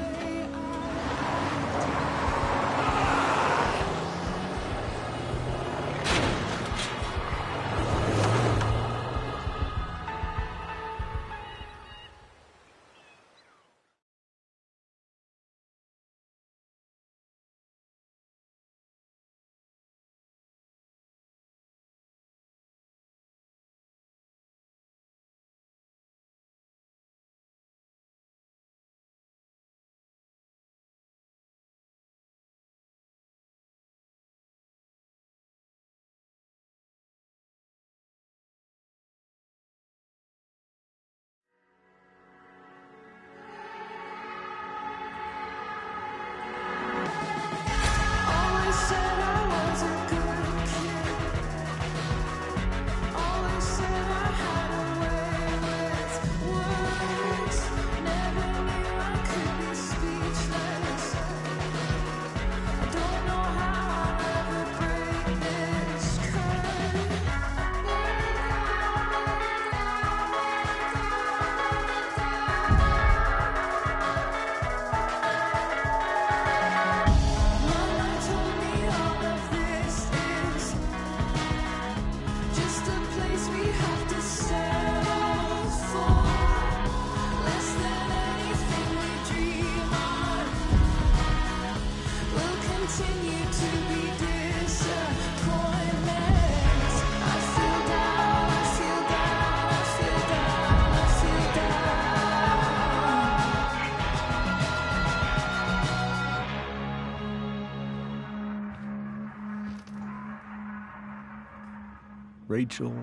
Rachel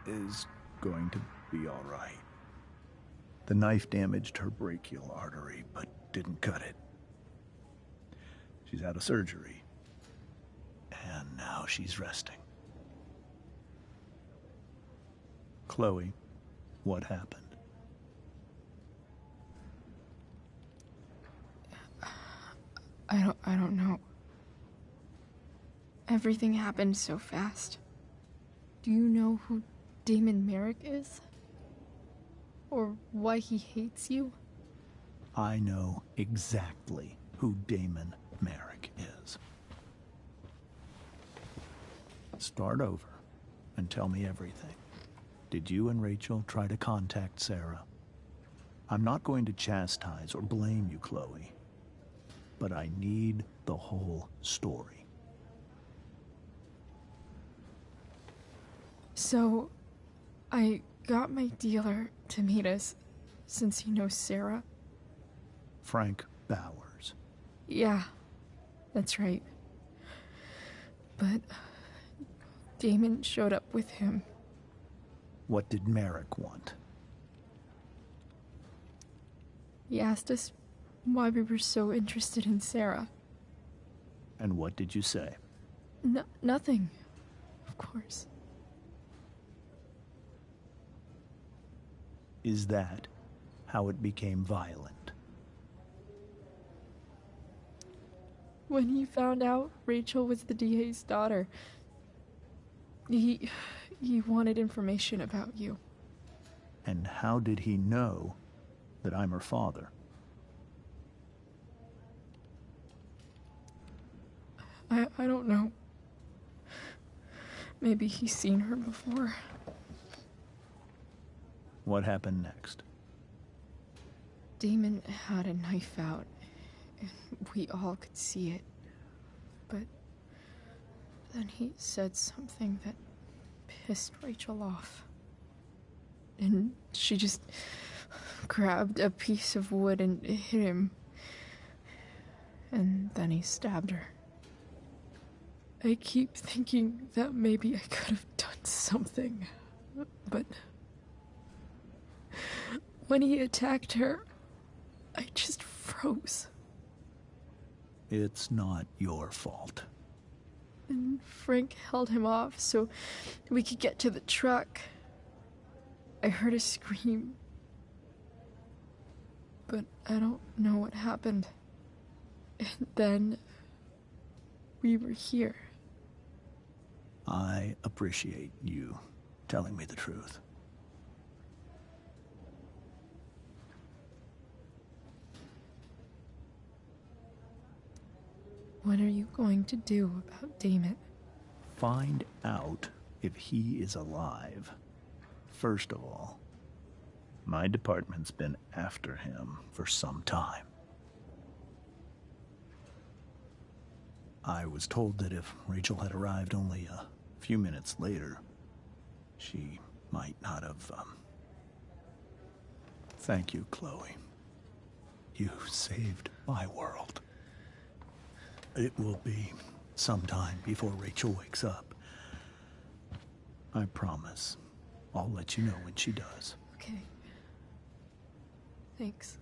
is going to be all right. The knife damaged her brachial artery, but didn't cut it. She's out of surgery, and now she's resting. Chloe, what happened? I don't know. Everything happened so fast. Do you know who Damon Merrick is? Or why he hates you? I know exactly who Damon Merrick is. Start over and tell me everything. Did you and Rachel try to contact Sarah? I'm not going to chastise or blame you, Chloe, but I need the whole story. So, I got my dealer to meet us, since he knows Sarah. Frank Bowers. Yeah, that's right. But Damon showed up with him. What did Merrick want? He asked us why we were so interested in Sarah. And what did you say? Nothing, of course. Is that how it became violent? when he found out Rachel was the DA's daughter. He wanted information about you. And how did he know that I'm her father? I don't know. Maybe he's seen her before. What happened next? Damon had a knife out, and we all could see it. But then he said something that pissed Rachel off. And she just grabbed a piece of wood and hit him. And then he stabbed her. I keep thinking that maybe I could have done something, but when he attacked her, I just froze. It's not your fault. And Frank held him off so we could get to the truck. I heard a scream, but I don't know what happened. And then we were here. I appreciate you telling me the truth. What are you going to do about Damon? Find out if he is alive. First of all, my department's been after him for some time. I was told that if Rachel had arrived only a few minutes later, she might not have, Thank you, Chloe. You saved my world. It will be some time before Rachel wakes up. I promise. I'll let you know when she does. Okay. Thanks.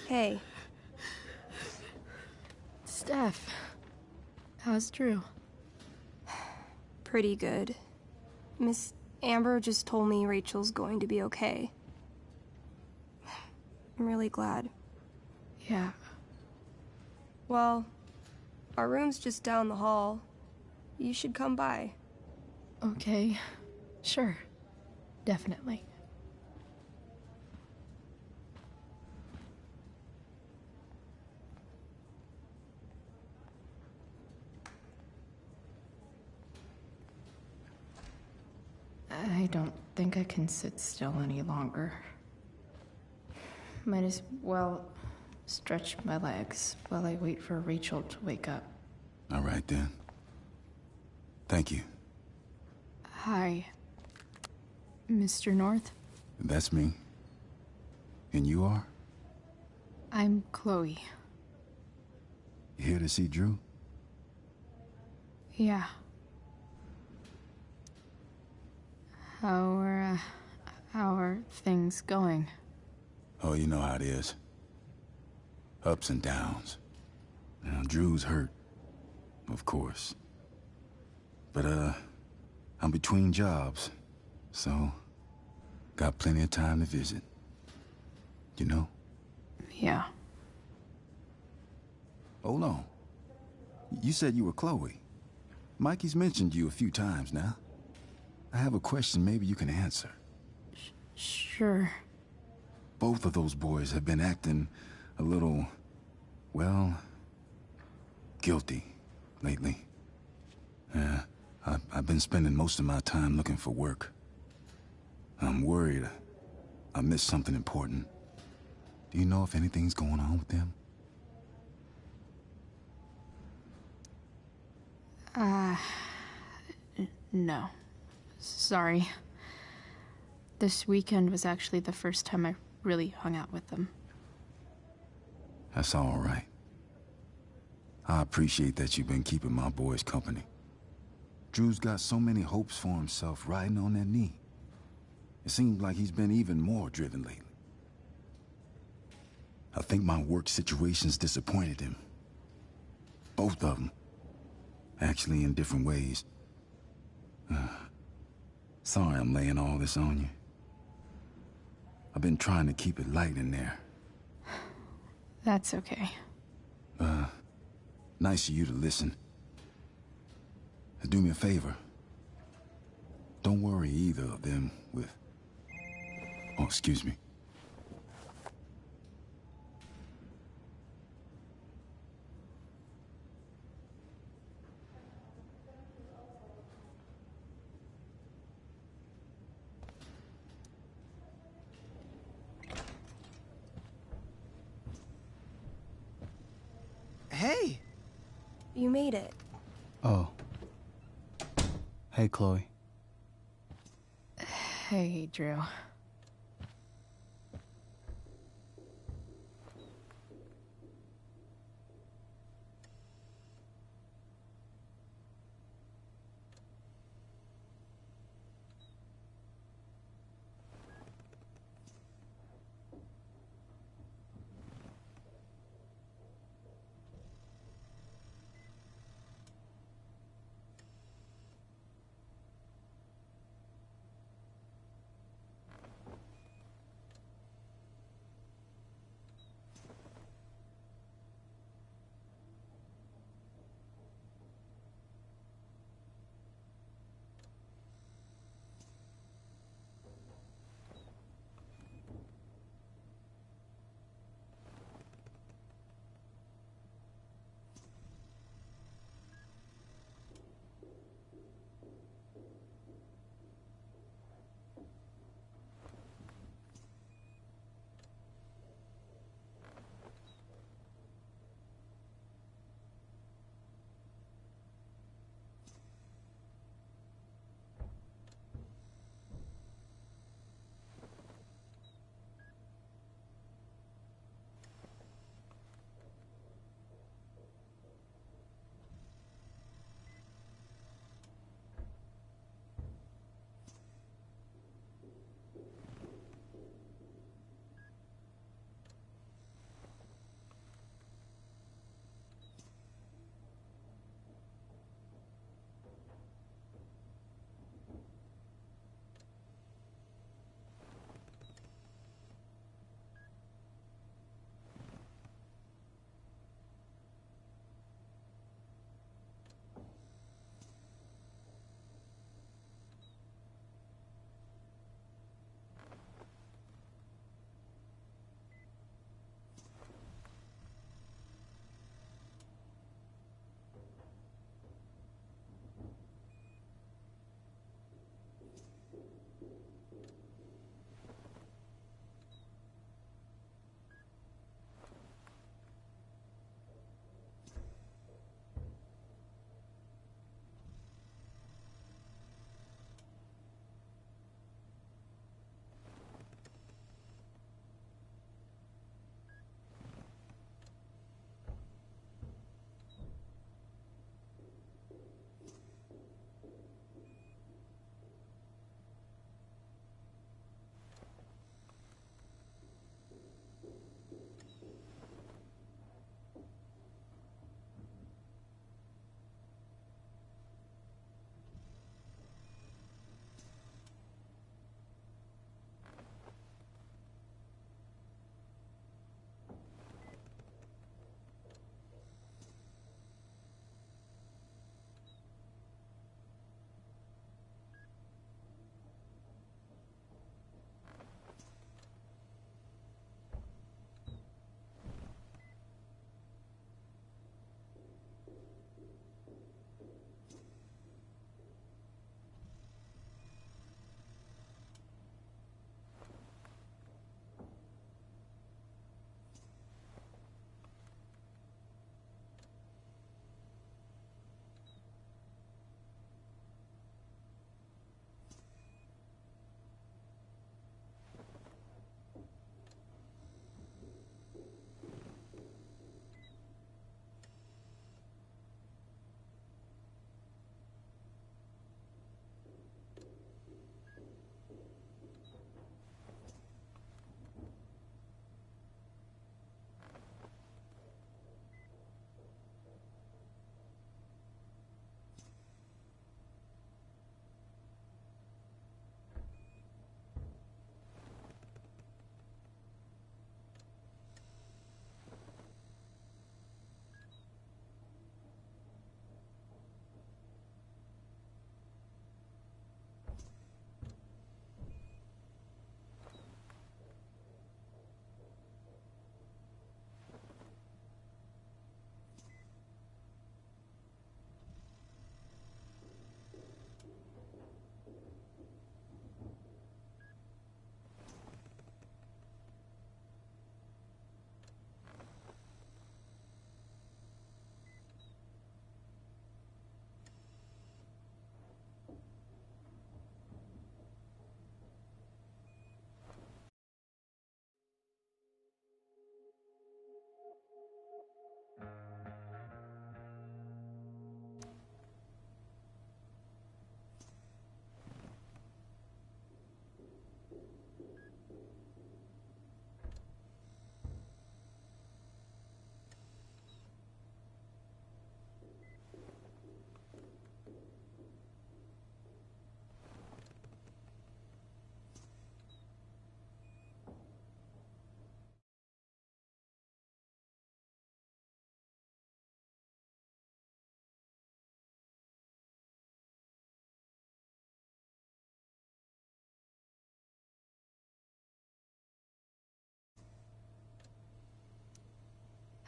Hey. Steph. How's Drew? Pretty good. Miss Amber just told me Rachel's going to be okay. I'm really glad. Yeah. Well, our room's just down the hall. You should come by. Okay. Sure. Definitely. I don't think I can sit still any longer. Might as well stretch my legs while I wait for Rachel to wake up. All right, then. Thank you. Hi, Mr. North. That's me. And you are? I'm Chloe. You here to see Drew? Yeah. How are things going? Oh, you know how it is. Ups and downs. Now, Drew's hurt, of course. But, I'm between jobs, so got plenty of time to visit. You know? Yeah. Hold on. You said you were Chloe. Mikey's mentioned you a few times now. I have a question maybe you can answer. Sure. Both of those boys have been acting a little, well, guilty lately. Yeah, I've been spending most of my time looking for work. I'm worried I missed something important. Do you know if anything's going on with them? No. Sorry. This weekend was actually the first time I really hung out with them. That's all right. I appreciate that you've been keeping my boys company. Drew's got so many hopes for himself riding on that knee. It seems like he's been even more driven lately. I think my work situation's disappointed him. Both of them. Actually, in different ways. Sorry I'm laying all this on you. I've been trying to keep it light in there. That's okay. Nice of you to listen. Do me a favor. Don't worry either of them with... Oh, excuse me. Hey! You made it. Oh. Hey, Chloe. Hey, Drew.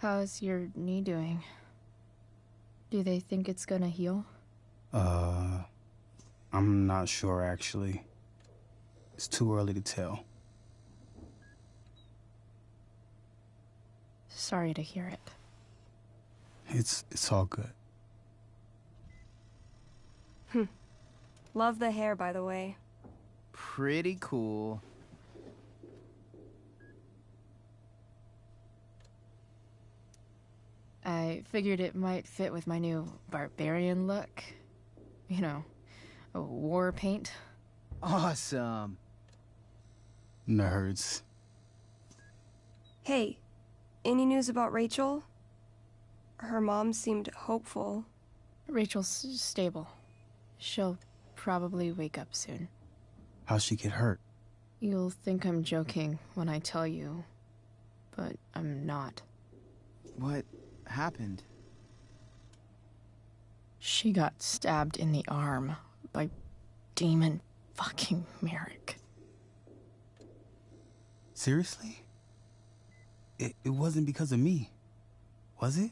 How's your knee doing? Do they think it's gonna heal? I'm not sure actually. It's too early to tell. Sorry to hear it. It's all good. Love the hair, by the way. Pretty cool. I figured it might fit with my new barbarian look. You know, a war paint. Awesome. Nerds. Hey, any news about Rachel? Her mom seemed hopeful. Rachel's stable. She'll probably wake up soon. How'd she get hurt? You'll think I'm joking when I tell you, but I'm not. What happened? She got stabbed in the arm by Demon fucking Merrick. Seriously? It wasn't because of me, was it?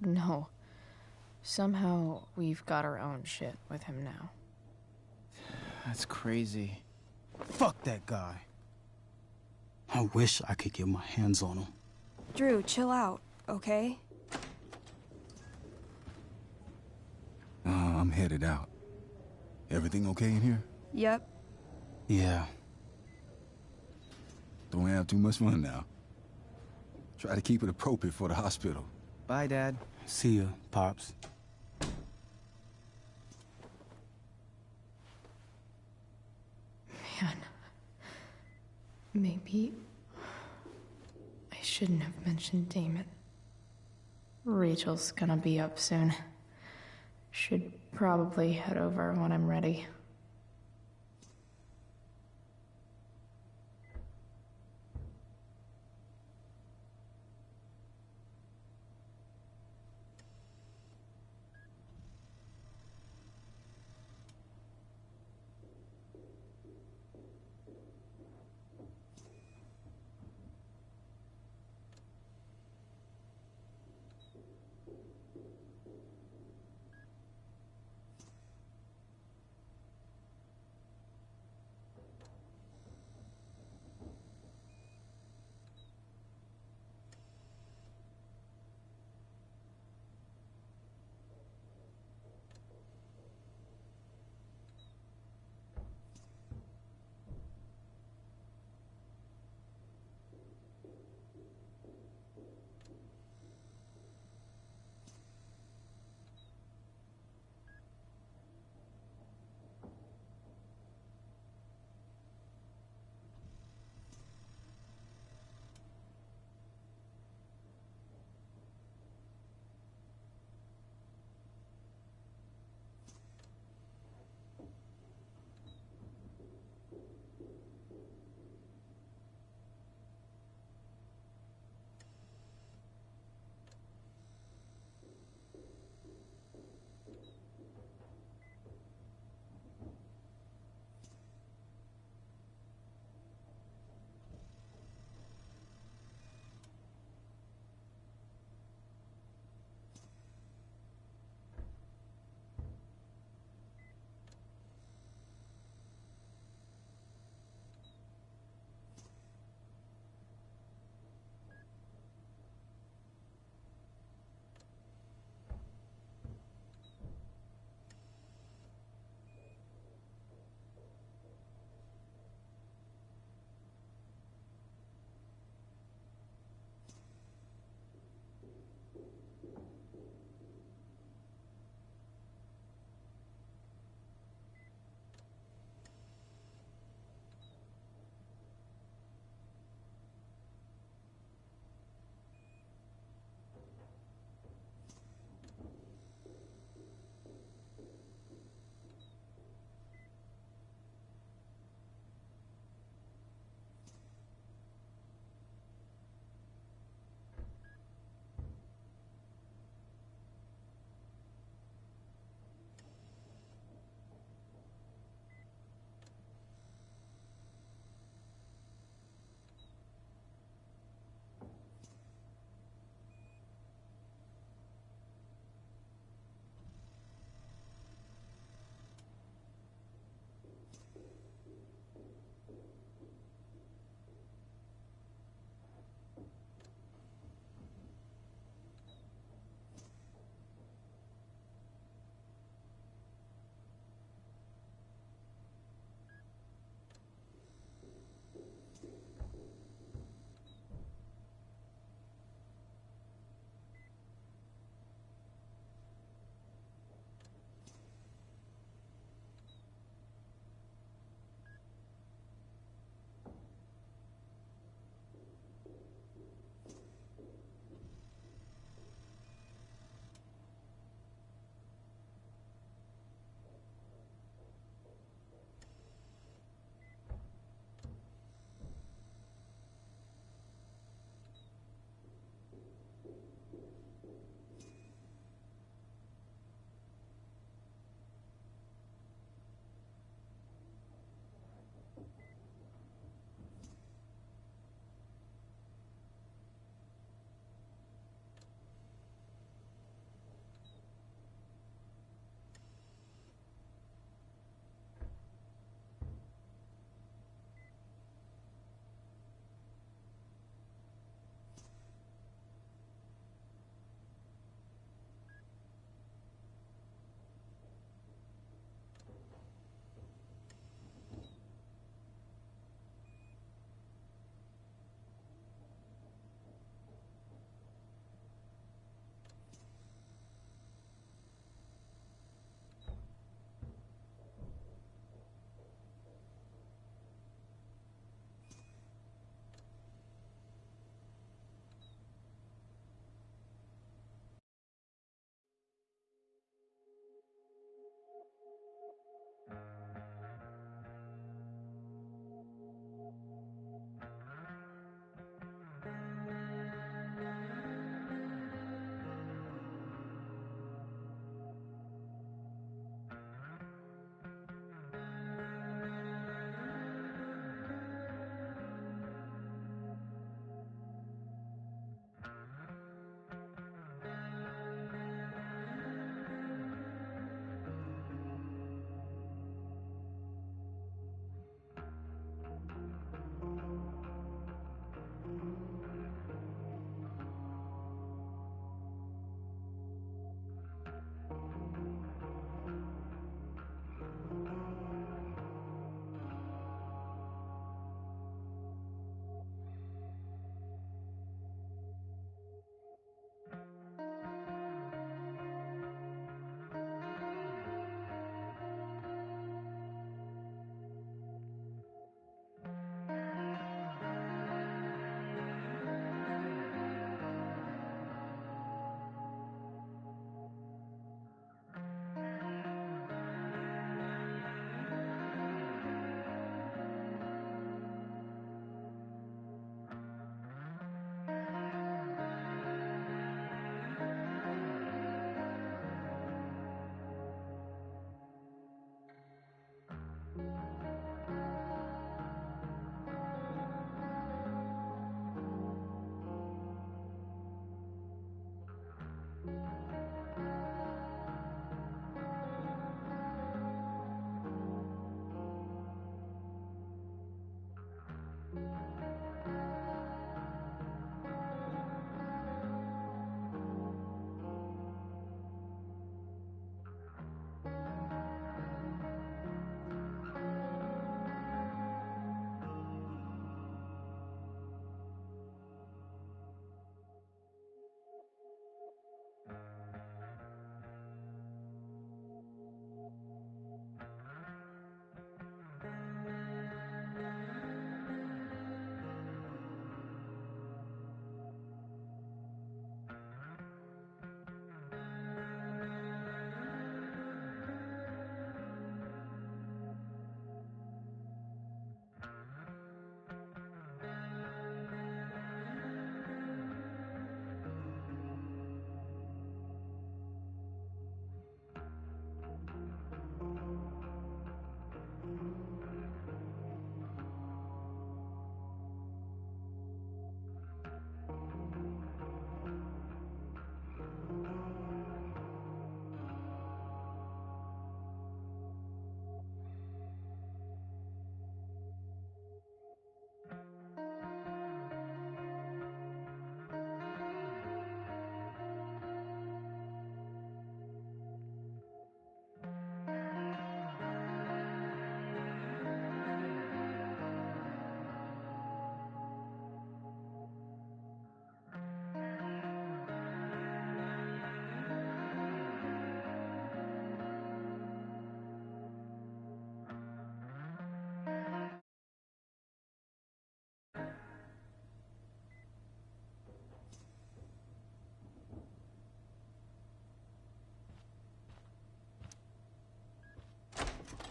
No. Somehow we've got our own shit with him now. That's crazy. Fuck that guy. I wish I could get my hands on him. Drew, chill out, okay? I'm headed out. Everything okay in here? Yep. Yeah. Don't have too much fun now. Try to keep it appropriate for the hospital. Bye, Dad. See ya, Pops. Man. Maybe I shouldn't have mentioned Damon. Rachel's gonna be up soon. Should probably head over when I'm ready.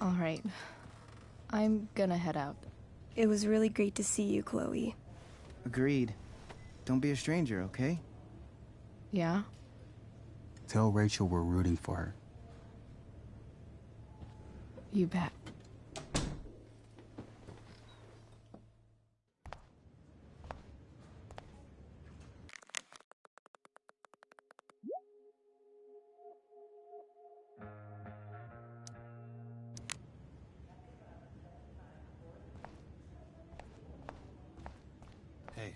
All right. I'm gonna head out. It was really great to see you, Chloe. Agreed. Don't be a stranger, okay? Yeah? Tell Rachel we're rooting for her. You bet. Hey.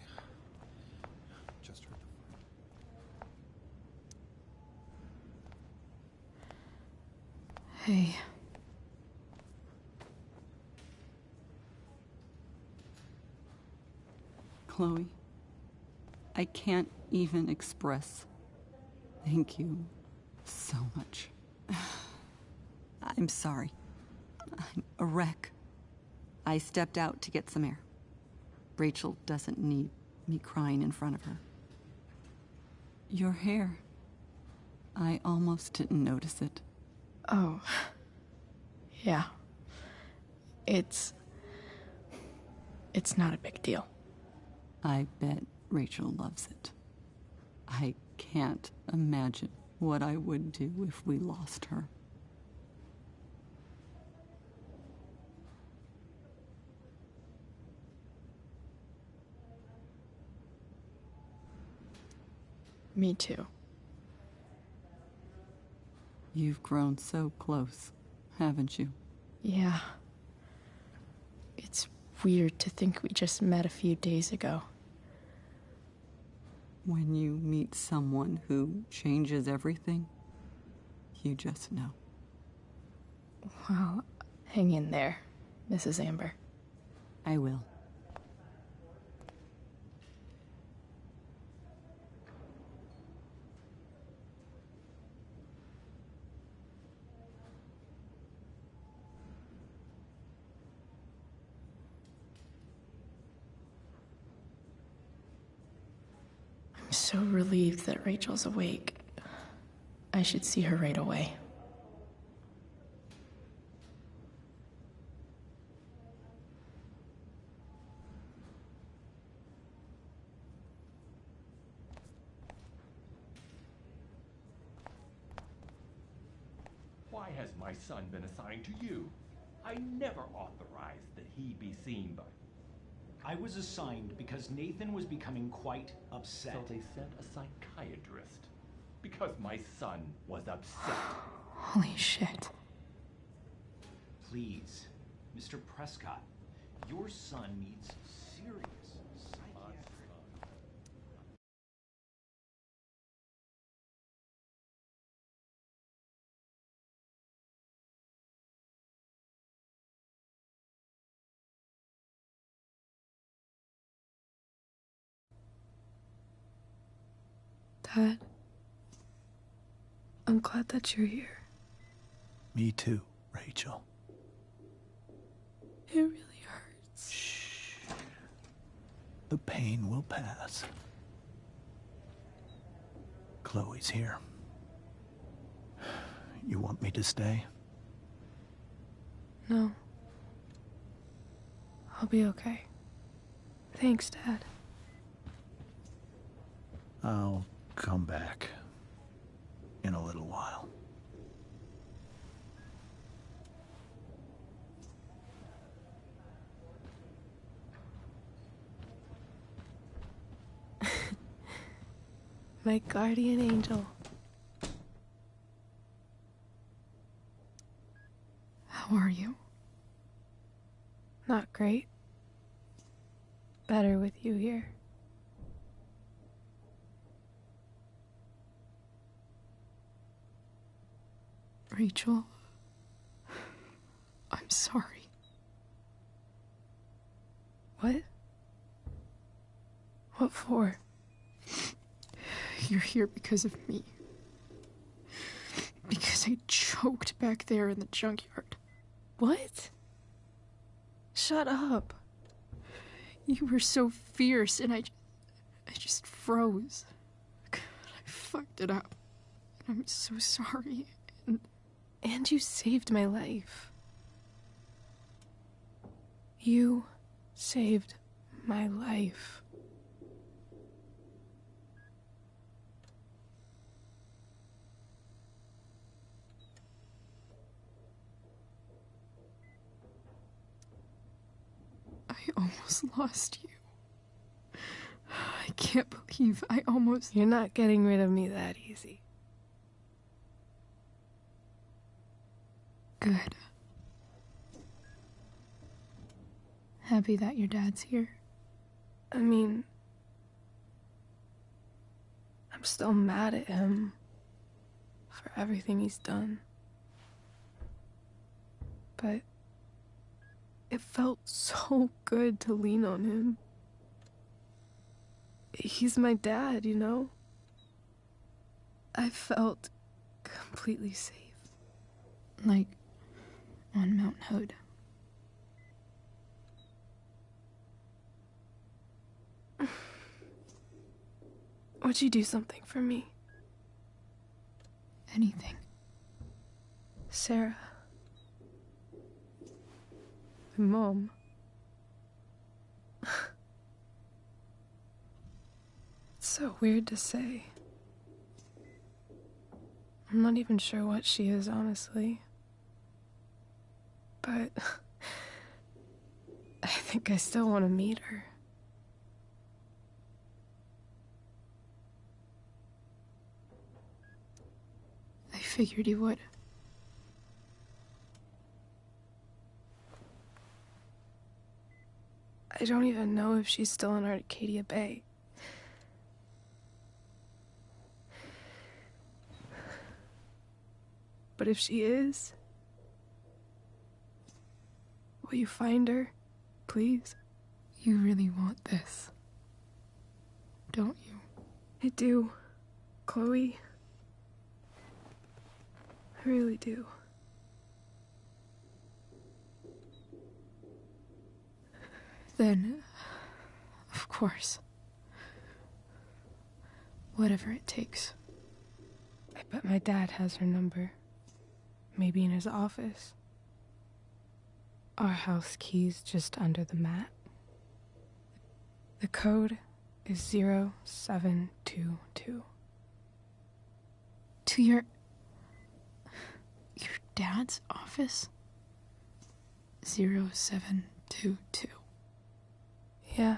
Just heard the... Hey. Chloe, I can't even express thank you so much. I'm sorry. I'm a wreck. I stepped out to get some air. Rachel doesn't need me crying in front of her. Your hair. I almost didn't notice it. Oh. Yeah. It's not a big deal. I bet Rachel loves it. I can't imagine what I would do if we lost her. Me too. You've grown so close, haven't you? Yeah. It's weird to think we just met a few days ago. When you meet someone who changes everything, you just know. Well, hang in there, Mrs. Amber. I will. I'm so relieved that Rachel's awake. I should see her right away. Why has my son been assigned to you? I never authorized that he be seen by... I was assigned because Nathan was becoming quite upset. So they sent a psychiatrist. Because my son was upset. Holy shit. Please, Mr. Prescott, your son needs serious psychiatric... Dad, I'm glad that you're here. Me too, Rachel. It really hurts. Shh. The pain will pass. Chloe's here. You want me to stay? No. I'll be okay. Thanks, Dad. I'll come back in a little while. My guardian angel. How are you? Not great. Better with you here. Rachel, I'm sorry. What? What for? You're here because of me. Because I choked back there in the junkyard. What? Shut up. You were so fierce and I just froze. I fucked it up. And I'm so sorry. And you saved my life. You saved my life. I almost lost you. I can't believe I almost... You're not getting rid of me that easy. Good. Happy that your dad's here. I mean, I'm still mad at him for everything he's done. But it felt so good to lean on him. He's my dad, you know? I felt completely safe. Like on Mount Hood. Would you do something for me? Anything. Sarah. My mom. It's so weird to say. I'm not even sure what she is, honestly. But I think I still want to meet her. I figured you would. I don't even know if she's still in Arcadia Bay. But if she is, will you find her, please? You really want this, don't you? I do, Chloe. I really do. Then, of course. Whatever it takes. I bet my dad has her number. Maybe in his office. Our house key's just under the mat. The code is 0722. To your dad's office? 0722. Yeah.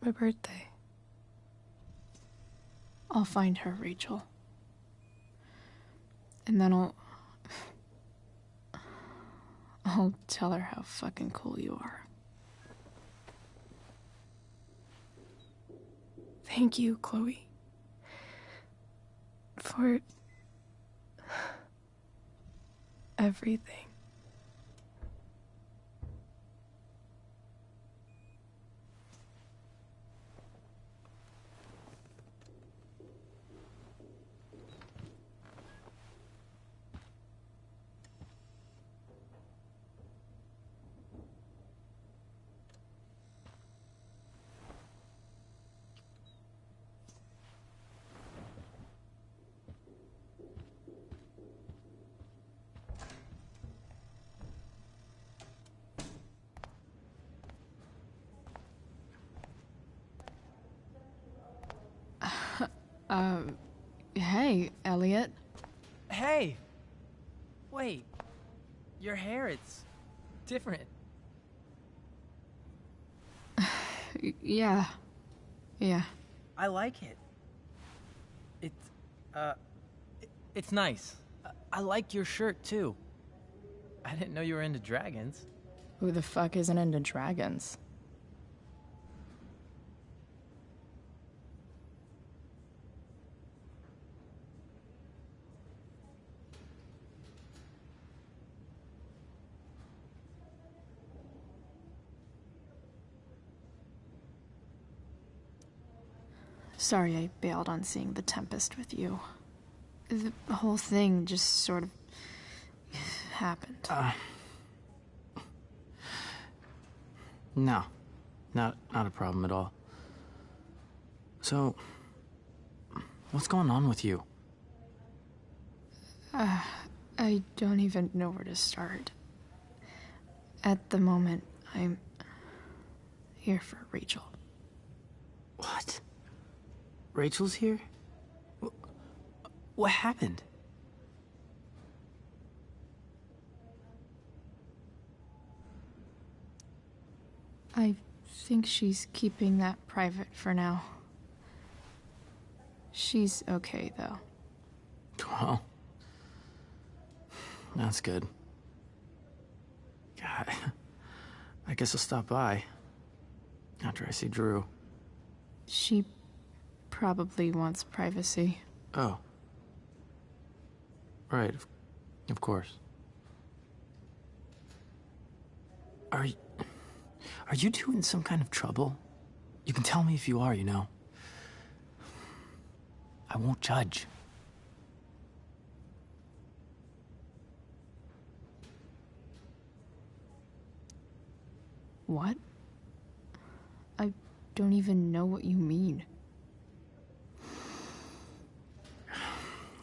My birthday. I'll find her, Rachel. And then I'll tell her how fucking cool you are. Thank you, Chloe. For everything. Hey, Elliot. Hey! Wait. Your hair, it's different. Yeah. I like it. It's nice. I like your shirt, too. I didn't know you were into dragons. Who the fuck isn't into dragons? Sorry I bailed on seeing The Tempest with you. The whole thing just sort of happened. No. Not a problem at all. So, what's going on with you? I don't even know where to start. At the moment, I'm here for Rachel. What? Rachel's here? What happened? I think she's keeping that private for now. She's okay, though. Well, that's good. God, I guess I'll stop by after I see Drew. She probably wants privacy. Oh. Right, of course. Are you two in some kind of trouble? You can tell me if you are, you know. I won't judge. What? I don't even know what you mean.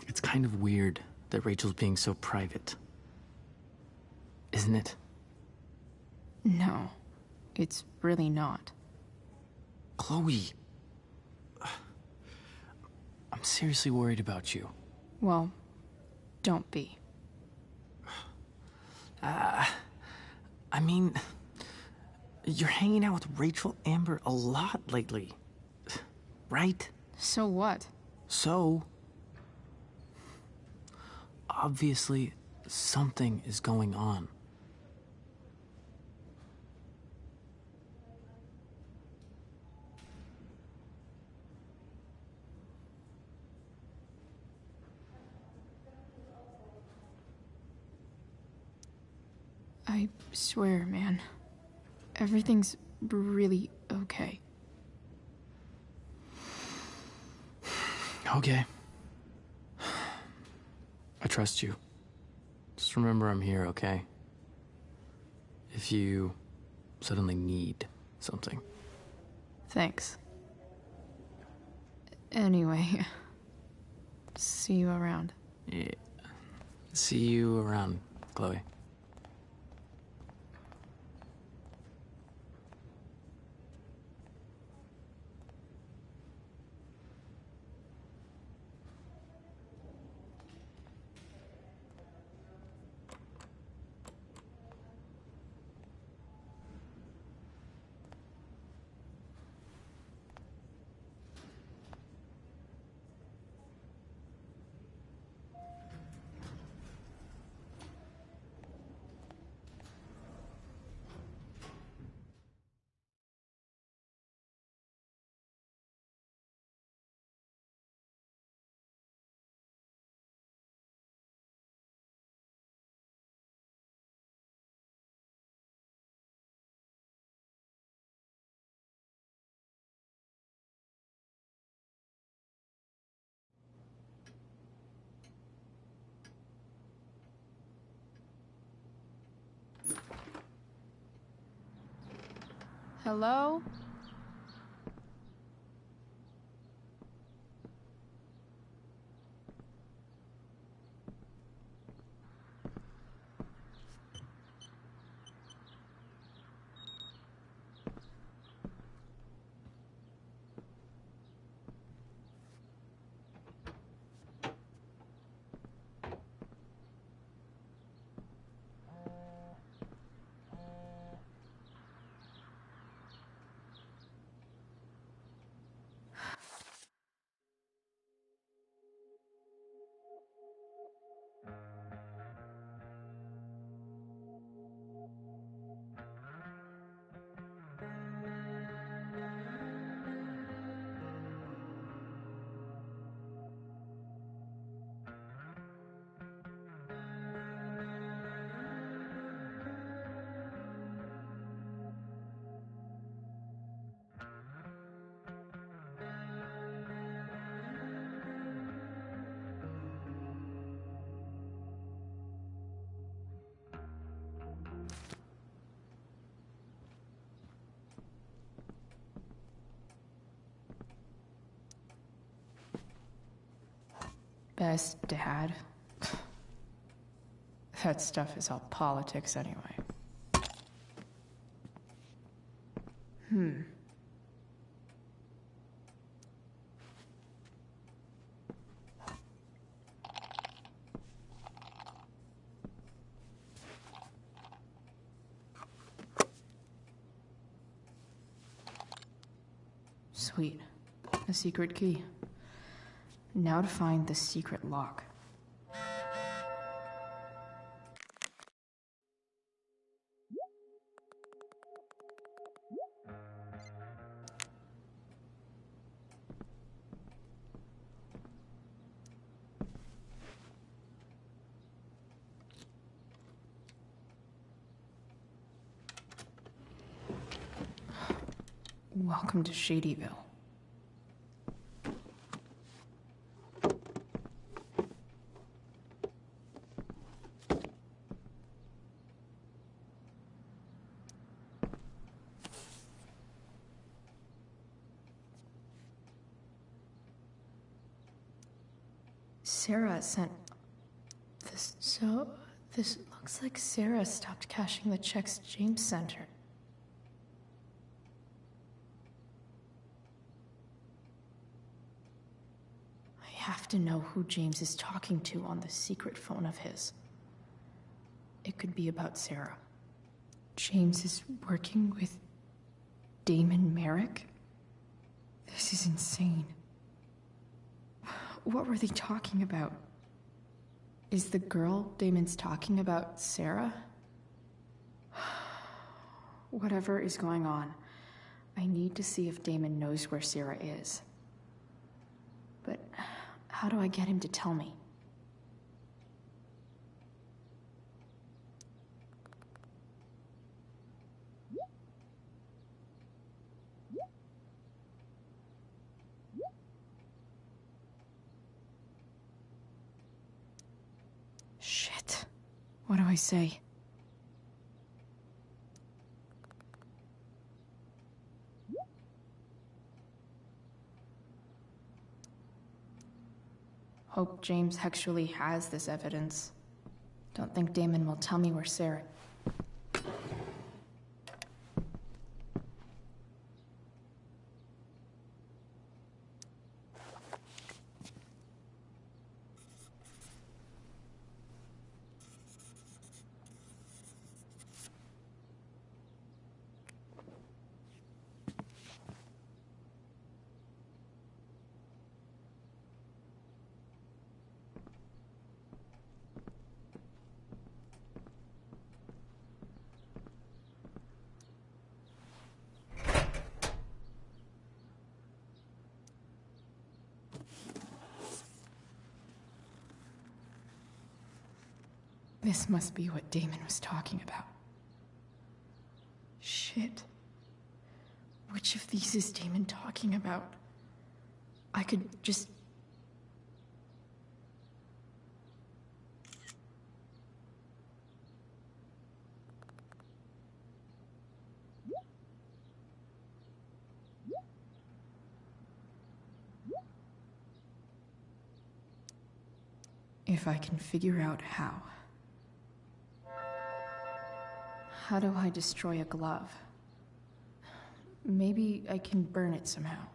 It's kind of weird that Rachel's being so private. Isn't it? No, it's really not. Chloe. I'm seriously worried about you. Well, don't be. I mean, you're hanging out with Rachel Amber a lot lately, right? So what? So, obviously, something is going on. I swear, man. Everything's really okay. Okay. I trust you. Just remember I'm here, okay? If you suddenly need something. Thanks. Anyway, see you around. Yeah. See you around, Chloe. Hello? Best dad? That stuff is all politics anyway. Sweet. A secret key. Now to find the secret lock. Welcome to Shadyville. Sarah sent this. So, this looks like Sarah stopped cashing the checks James sent her. I have to know who James is talking to on the secret phone of his. It could be about Sarah. James is working with Damon Merrick? This is insane. What were they talking about? Is the girl Damon's talking about Sarah? Whatever is going on, I need to see if Damon knows where Sarah is. But how do I get him to tell me? Shit. What do I say? Hope James actually has this evidence. Don't think Damon will tell me where Sarah... This must be what Damon was talking about. Shit. Which of these is Damon talking about? I could just... If I can figure out how. How do I destroy a glove? Maybe I can burn it somehow.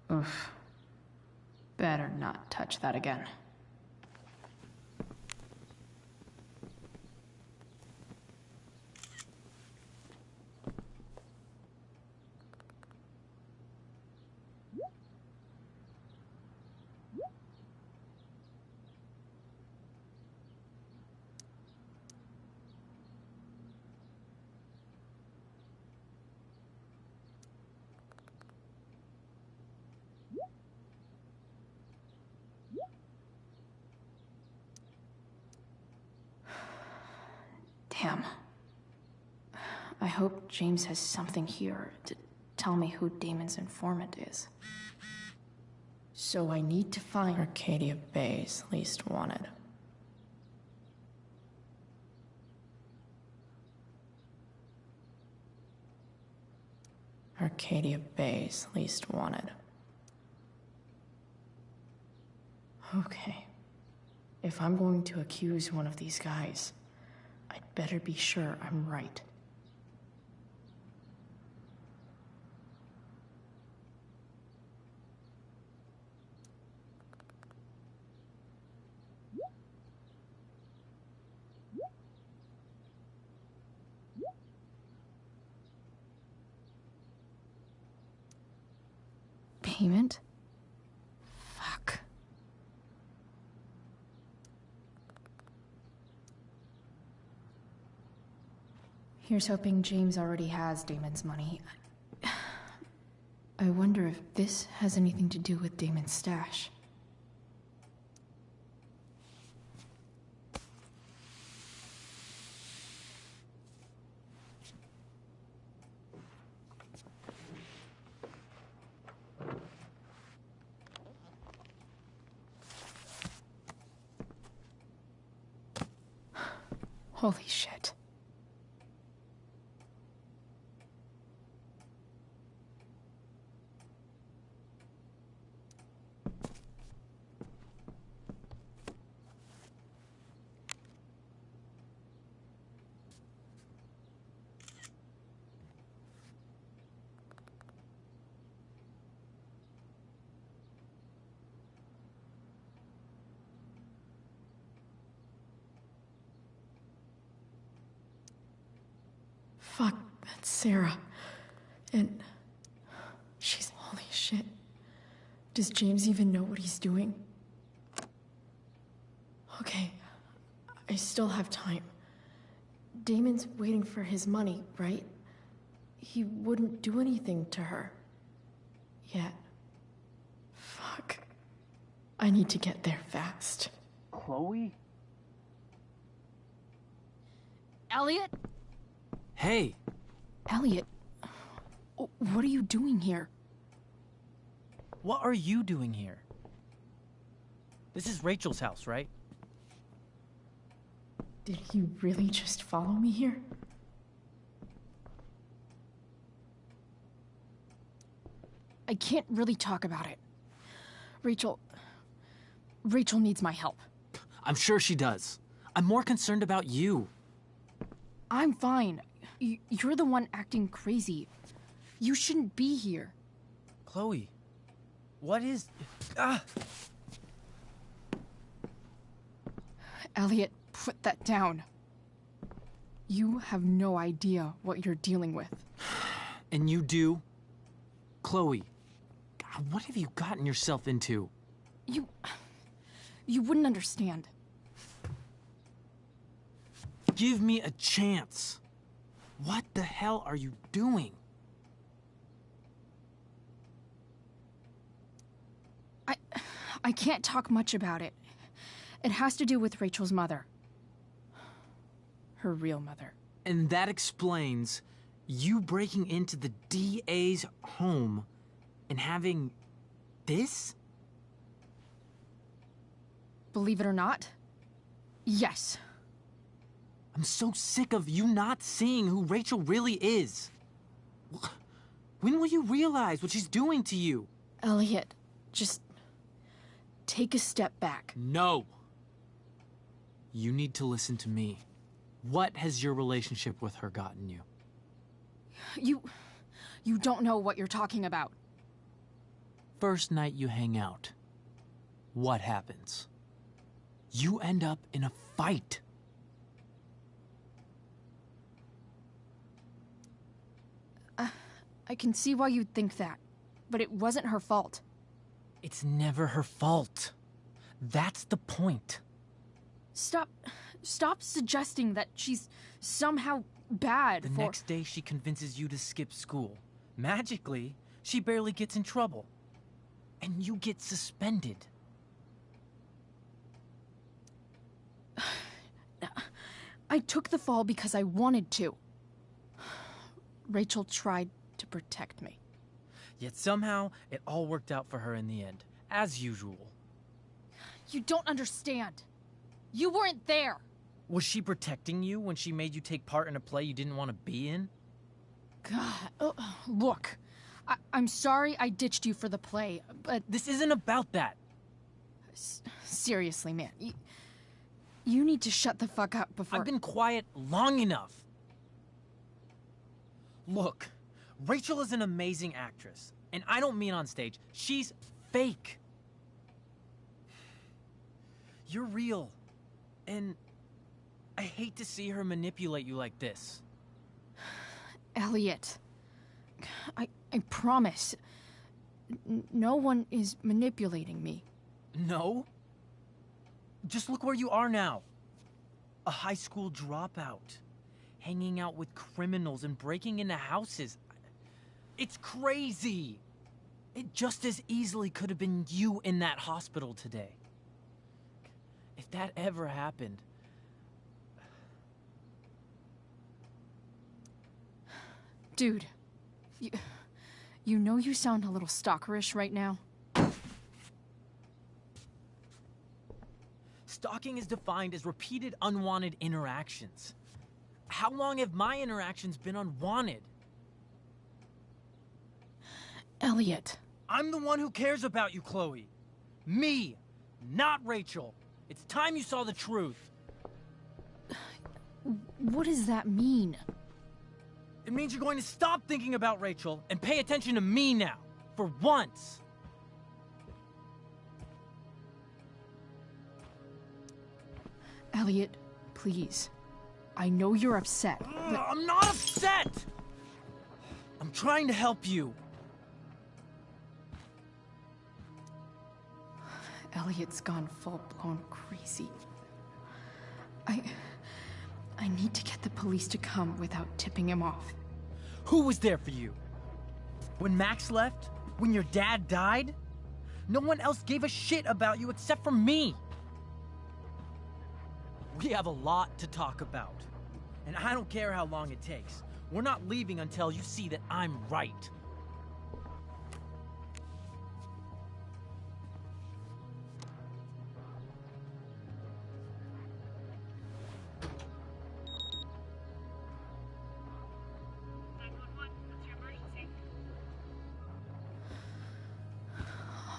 Oof. Better not touch that again. Damn. I hope James has something here to tell me who Damon's informant is. So I need to find Arcadia Bay's least wanted. Arcadia Bay's least wanted. Okay. If I'm going to accuse one of these guys, I'd better be sure I'm right. Payment? Fuck. Here's hoping James already has Damon's money. I wonder if this has anything to do with Damon's stash. Holy shit. Fuck, that's Sarah. And she's holy shit. Does James even know what he's doing? Okay, I still have time. Damon's waiting for his money, right? He wouldn't do anything to her. Yet. Fuck. I need to get there fast. Chloe? Elliot? Hey! Elliot, what are you doing here? What are you doing here? This is Rachel's house, right? Did he really just follow me here? I can't really talk about it. Rachel needs my help. I'm sure she does. I'm more concerned about you. I'm fine. You're the one acting crazy. You shouldn't be here. Chloe, what is... Ah! Elliot, put that down. You have no idea what you're dealing with. And you do? Chloe, God, what have you gotten yourself into? You wouldn't understand. Give me a chance. What the hell are you doing? I can't talk much about it. It has to do with Rachel's mother. Her real mother. And that explains you breaking into the DA's home and having this? Believe it or not, yes. I'm so sick of you not seeing who Rachel really is. When will you realize what she's doing to you? Elliot, just take a step back. No. You need to listen to me. What has your relationship with her gotten you? You don't know what you're talking about. First night you hang out, what happens? You end up in a fight. I can see why you'd think that, but it wasn't her fault. It's never her fault. That's the point. Stop suggesting that she's somehow bad The next day she convinces you to skip school. Magically, she barely gets in trouble. And you get I took the fall because I wanted to. Rachel tried to protect me. Yet somehow, it all worked out for her in the end, as usual. You don't understand. You weren't there. Was she protecting you when she made you take part in a play you didn't want to be in? God, look. I'm sorry I ditched you for the play, but... This isn't about that. Seriously, man. You need to shut the fuck up before... I've been quiet long enough. Look, Rachel is an amazing actress. And I don't mean on stage. She's fake. You're real. And I hate to see her manipulate you like this. Elliot, I promise. No one is manipulating me. No? Just look where you are now. A high school dropout. Hanging out with criminals and breaking into houses. It's crazy. It just as easily could have been you in that hospital today. If that ever happened... Dude, you know you sound a little stalkerish right now? Stalking is defined as repeated unwanted interactions. How long have my interactions been unwanted? Elliot. I'm the one who cares about you, Chloe. Me, not Rachel. It's time you saw the truth. What does that mean? It means you're going to stop thinking about Rachel and pay attention to me now, for once. Elliot, please. I know you're upset, but... I'm not upset! I'm trying to help you. Elliot's gone full-blown crazy. I need to get the police to come without tipping him off. Who was there for you? When Max left? When your dad died? No one else gave a shit about you except for me. We have a lot to talk about. And I don't care how long it takes. We're not leaving until you see that I'm right.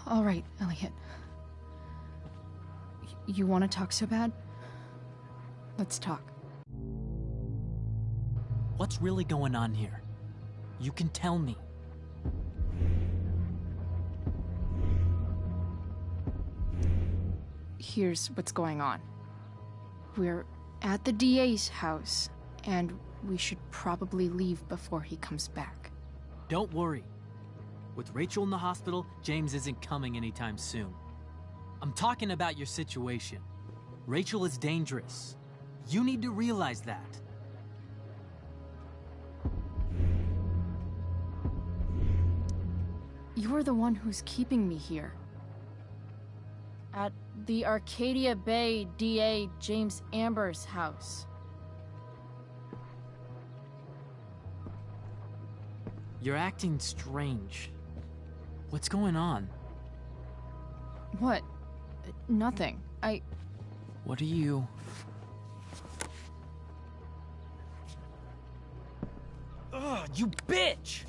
All right, Elliot. You want to talk so bad? Let's talk. What's really going on here? You can tell me. Here's what's going on. We're at the DA's house, and we should probably leave before he comes back. Don't worry. With Rachel in the hospital, James isn't coming anytime soon. I'm talking about your situation. Rachel is dangerous. You need to realize that. You're the one who's keeping me here. At the Arcadia Bay DA James Amber's house. You're acting strange. What's going on? What? Nothing. What are you... Ugh, you bitch!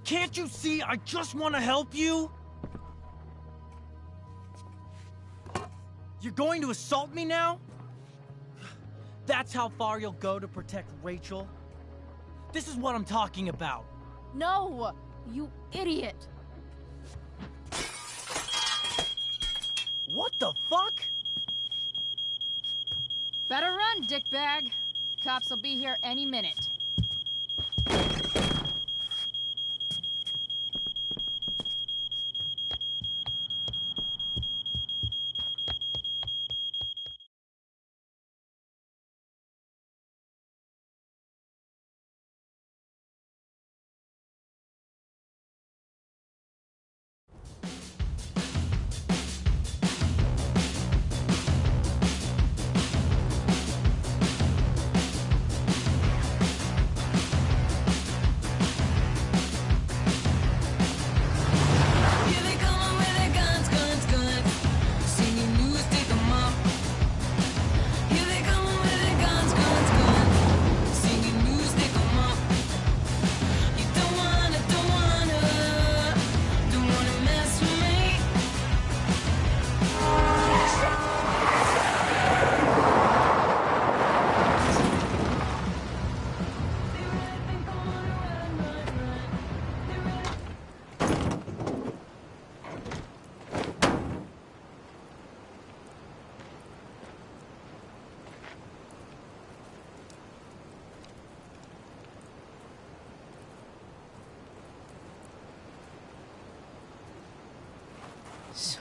Can't you see I just want to help you? You're going to assault me now? That's how far you'll go to protect Rachel? This is what I'm talking about. No! You idiot! What the fuck? Better run, dickbag. Cops will be here any minute.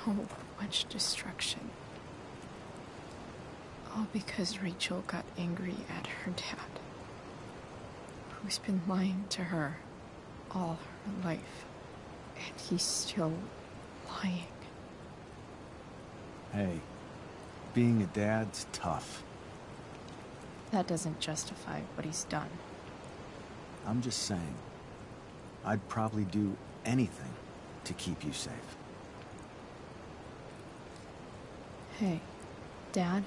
So much destruction. All because Rachel got angry at her dad, who's been lying to her all her life. And he's still lying. Hey, being a dad's tough. That doesn't justify what he's done. I'm just saying, I'd probably do anything to keep you safe. Hey, Dad?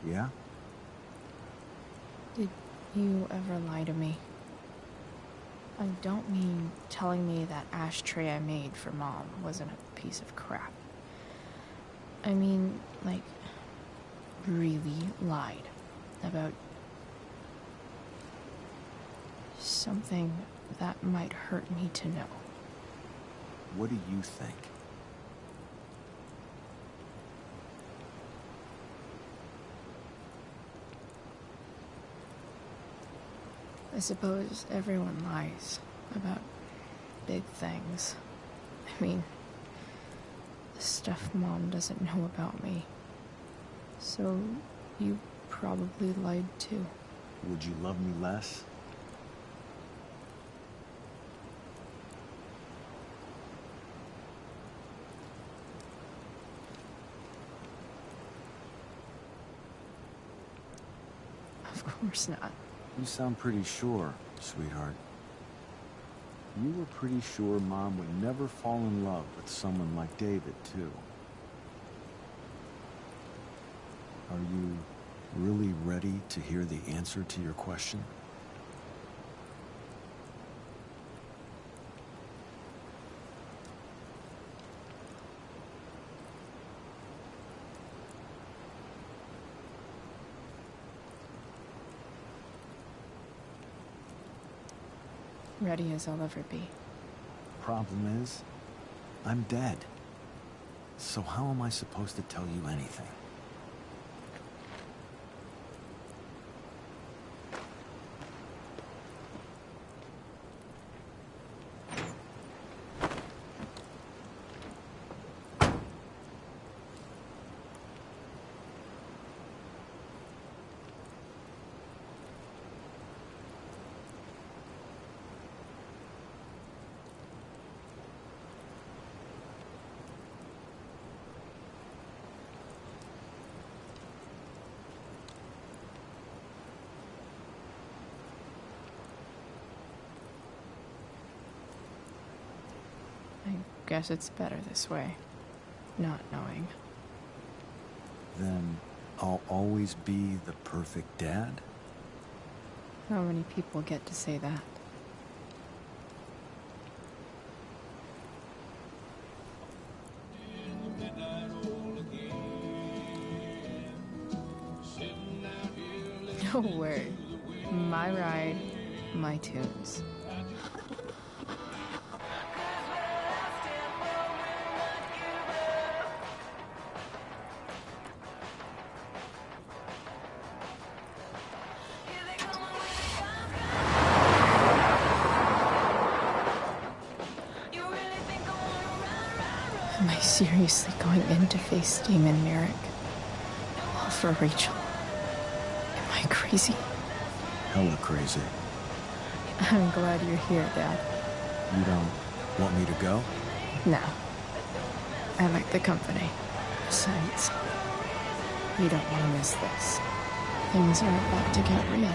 Yeah? Did you ever lie to me? I don't mean telling me that ashtray I made for Mom wasn't a piece of crap. I mean, like, really lied about something that might hurt me to know. What do you think? I suppose everyone lies about big things. I mean, the stuff Mom doesn't know about me. So, you probably lied too. Would you love me less? Of course not. You sound pretty sure, sweetheart. You were pretty sure Mom would never fall in love with someone like David, too. Are you really ready to hear the answer to your question? Ready as I'll ever be. Problem is, I'm dead. So how am I supposed to tell you anything? I guess it's better this way, not knowing. Then I'll always be the perfect dad? How many people get to say that? No word. My ride, my tunes. Am I seriously going in to face Damon Merrick? All for Rachel? Am I crazy? Hella crazy. I'm glad you're here, Dad. You don't want me to go? No. I like the company. Besides, you don't want to miss this. Things are about to get real.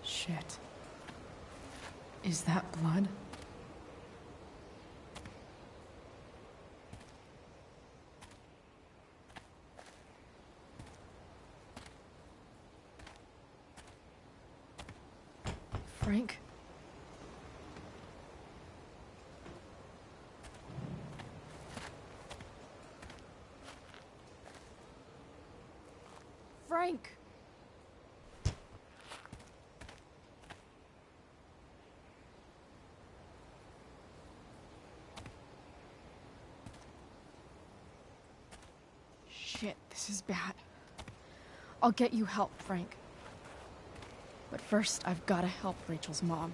Shit. Is that blood? Frank? Frank! Shit, this is bad. I'll get you help, Frank. But first, I've gotta help Rachel's mom.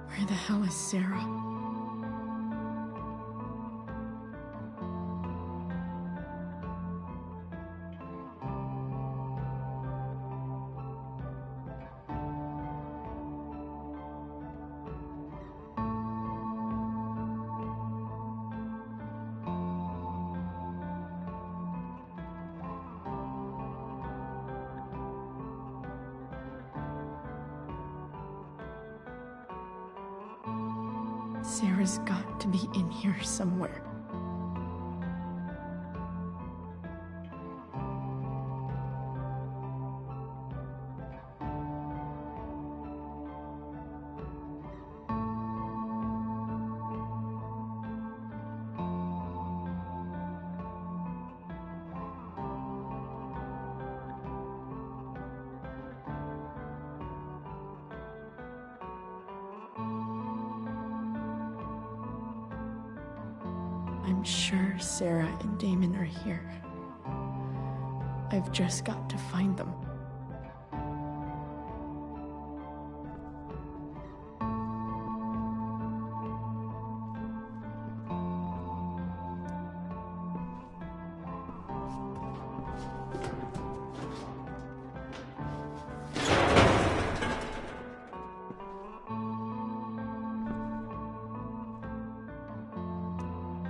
Where the hell is Sarah? Sarah's got to be in here somewhere. I'm sure Sarah and Damon are here. I've just got to find them.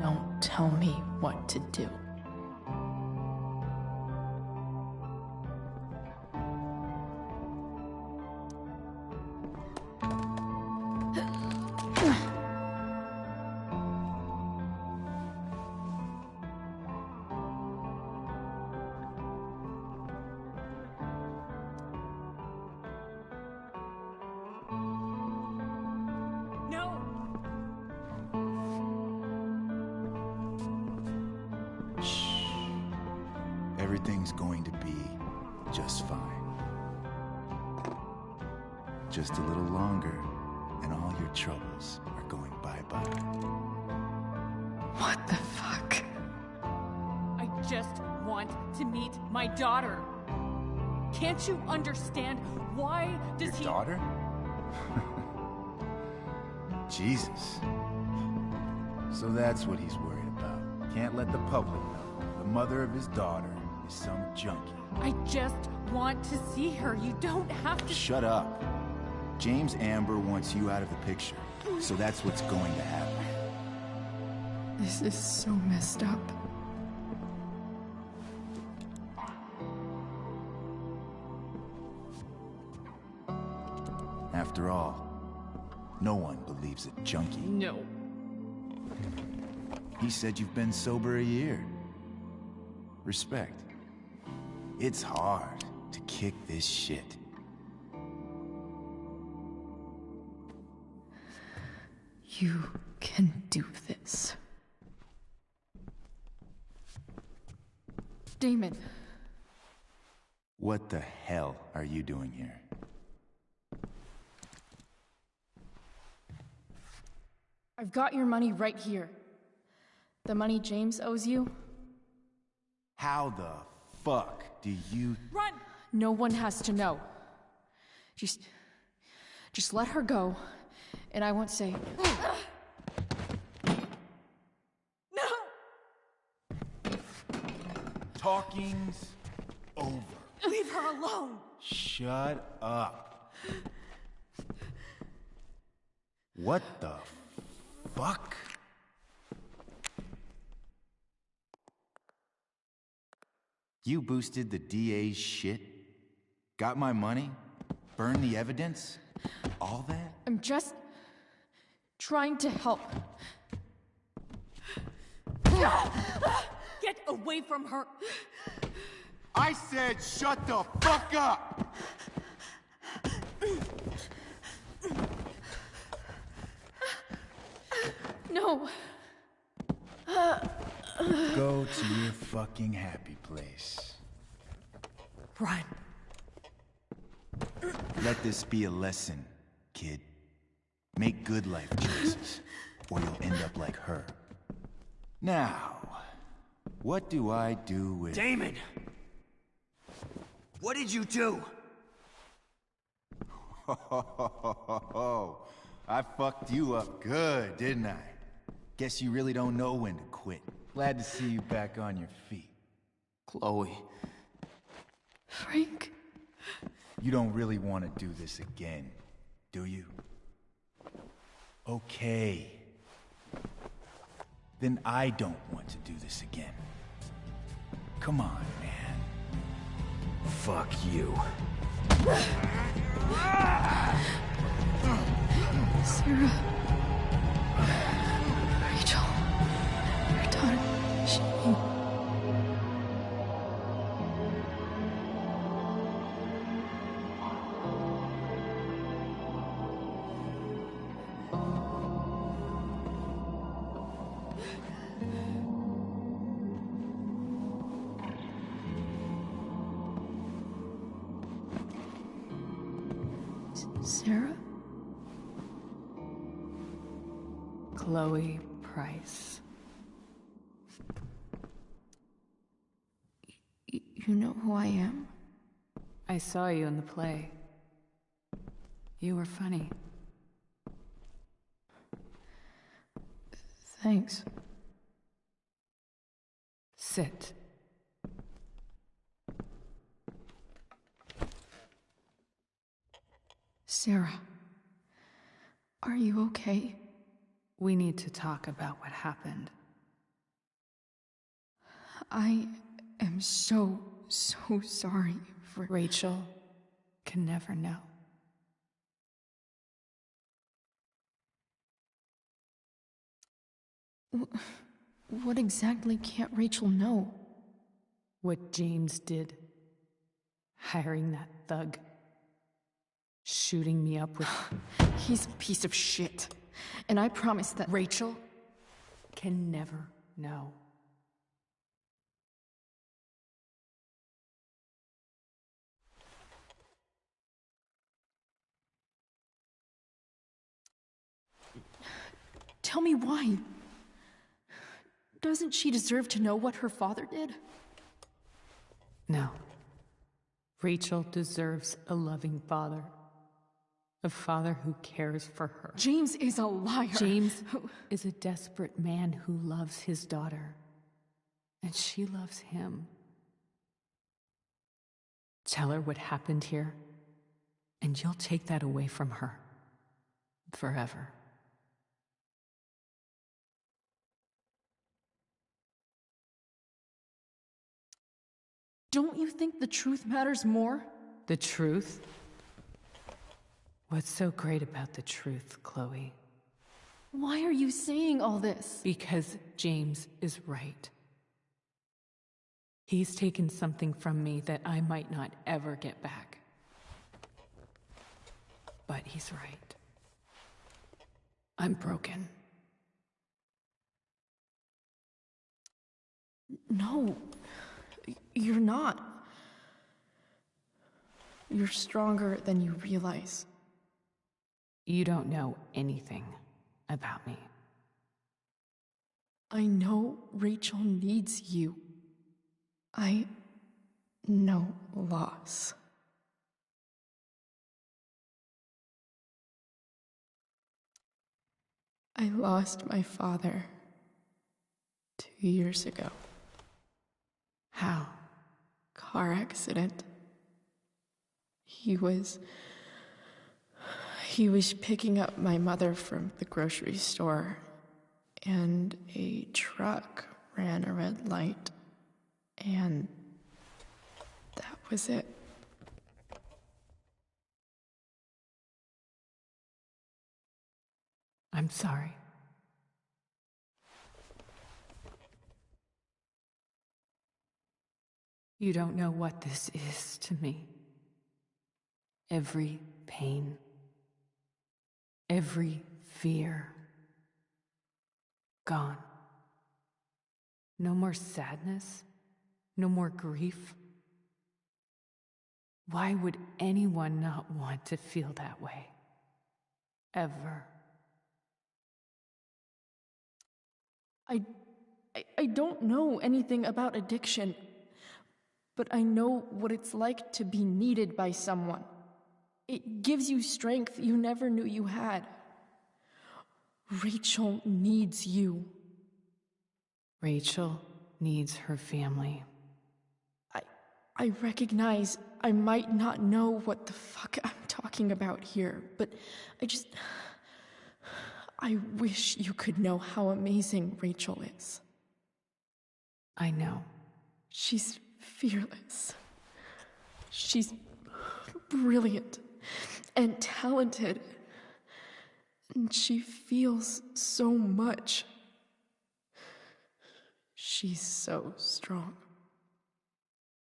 Don't tell me what to do. Everything's going to be just fine. Just a little longer, and all your troubles are going bye-bye. What the fuck? I just want to meet my daughter. Can't you understand? Why does Your daughter? Jesus. So that's what he's worried about. Can't let the public know. The mother of his daughter is some junkie. I just want to see her. You don't have to. Shut up. James Amber wants you out of the picture. So that's what's going to happen. This is so messed up. After all, no one believes a junkie. No. He said you've been sober a year. Respect. It's hard to kick this shit. You can do this. Damon. What the hell are you doing here? I've got your money right here. The money James owes you. How the fuck do you... Run! No one has to know. Just let her go, and I won't say... No! Talking's over. Leave her alone! Shut up. What the fuck? You boosted the DA's shit? Got my money? Burned the evidence? All that? I'm just trying to help. Get away from her! I said shut the fuck up! No. Go to your fucking happy place. Run. Let this be a lesson, kid. Make good life choices, or you'll end up like her. Now, what do I do with... Damon! What did you do? I fucked you up good, didn't I? Guess you really don't know when to quit. Glad to see you back on your feet. Chloe. Frank. You don't really want to do this again, do you? Okay. Then I don't want to do this again. Come on, man. Fuck you. Sarah. Rachel. Your daughter. She... Sarah? Chloe Price. You know who I am? I saw you in the play. You were funny. Thanks. Sit. Sarah, are you okay? We need to talk about what happened. I am so sorry for... Rachel can never know. What exactly can't Rachel know? What James did. Hiring that thug. Shooting me up with... He's a piece of shit. And I promise that... Rachel can never know. Tell me why. Doesn't she deserve to know what her father did? No. Rachel deserves a loving father. A father who cares for her. James is a liar. James is a desperate man who loves his daughter. And she loves him. Tell her what happened here, and you'll take that away from her. Forever. Don't you think the truth matters more? The truth? What's so great about the truth, Chloe? Why are you saying all this? Because James is right. He's taken something from me that I might not ever get back. But he's right. I'm broken. No, you're not. You're stronger than you realize. You don't know anything about me. I know Rachel needs you. I know loss. I lost my father 2 years ago. How? Car accident. He was picking up my mother from the grocery store, and a truck ran a red light, and was it. I'm sorry. You don't know what this is to me. Every pain, every fear, gone. No more sadness, no more grief. Why would anyone not want to feel that way? Ever. I don't know anything about addiction, but I know what it's like to be needed by someone. It gives you strength you never knew you had. Rachel needs you. Rachel needs her family. I recognize I might not know what the fuck I'm talking about here, but I wish you could know how amazing Rachel is. I know. She's fearless. She's brilliant and talented. And she feels so much. She's so strong.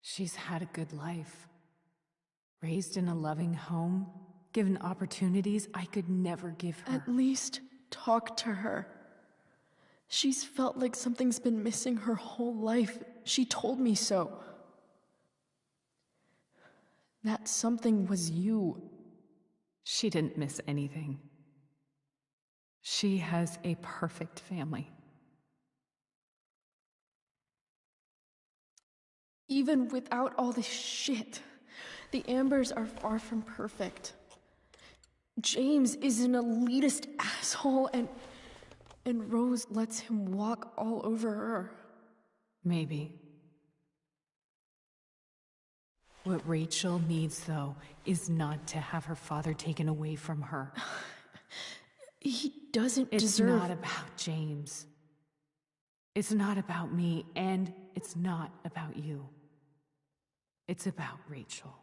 She's had a good life. Raised in a loving home, given opportunities I could never give her. At least talk to her. She's felt like something's been missing her whole life. She told me so. That something was you. She didn't miss anything. She has a perfect family. Even without all this shit, the Ambers are far from perfect. James is an elitist asshole, and Rose lets him walk all over her. Maybe. What Rachel needs, though, is not to have her father taken away from her. He doesn't deserve... deserve... It's not about James. It's not about me, and it's not about you. It's about Rachel.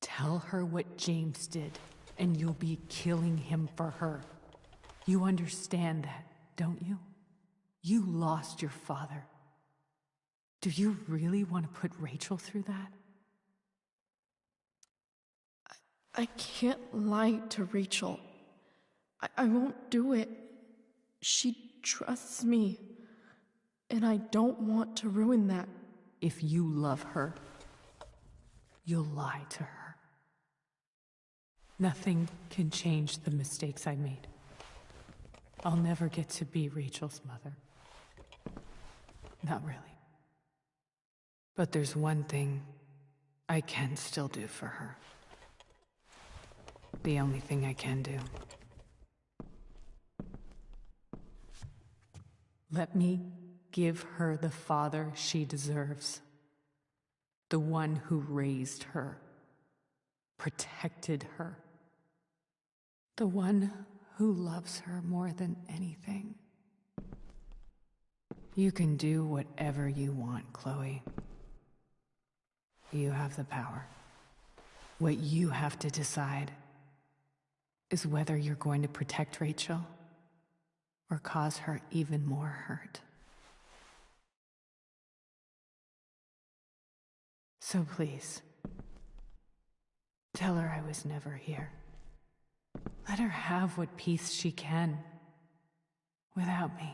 Tell her what James did, and you'll be killing him for her. You understand that, don't you? You lost your father. Do you really want to put Rachel through that? I can't lie to Rachel. I won't do it. She trusts me, and I don't want to ruin that. If you love her, you'll lie to her. Nothing can change the mistakes I made. I'll never get to be Rachel's mother. Not really. But there's one thing I can still do for her. The only thing I can do. Let me give her the father she deserves. The one who raised her, protected her. The one who loves her more than anything. You can do whatever you want, Chloe. You have the power. What you have to decide is whether you're going to protect Rachel or cause her even more hurt. So please, tell her I was never here. Let her have what peace she can without me.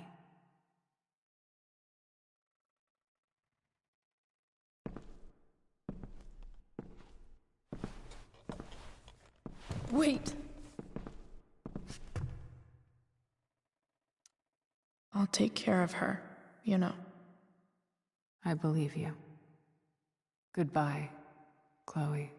Wait! I'll take care of her, you know. I believe you. Goodbye, Chloe.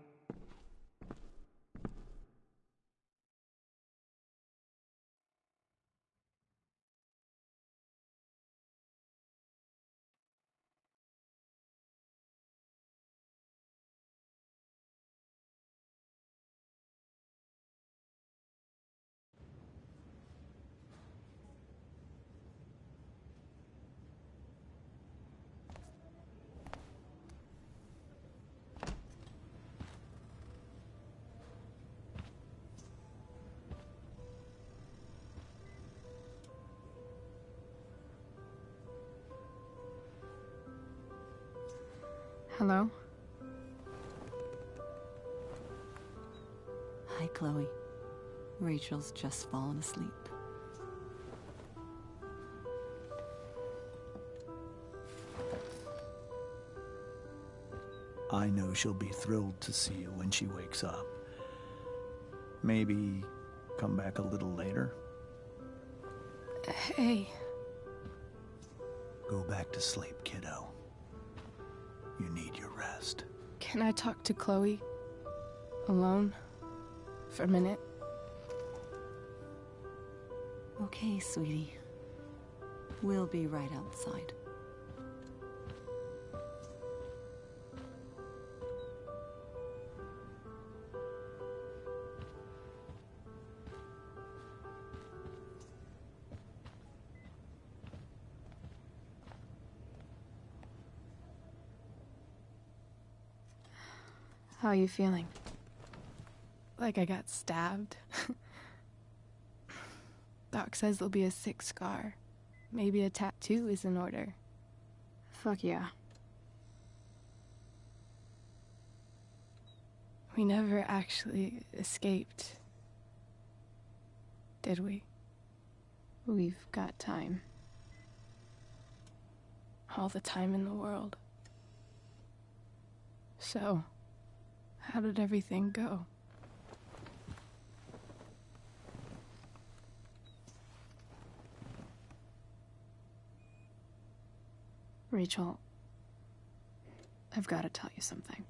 Hello? Hi, Chloe. Rachel's just fallen asleep. I know she'll be thrilled to see you when she wakes up. Maybe come back a little later? Hey. Go back to sleep, kiddo. You need your rest. Can I talk to Chloe? Alone? For a minute? Okay, sweetie. We'll be right outside. How are you feeling? Like I got stabbed? Doc says there'll be a sick scar. Maybe a tattoo is in order. Fuck yeah. We never actually escaped, did we? We've got time. All the time in the world. So, how did everything go? Rachel, I've got to tell you something.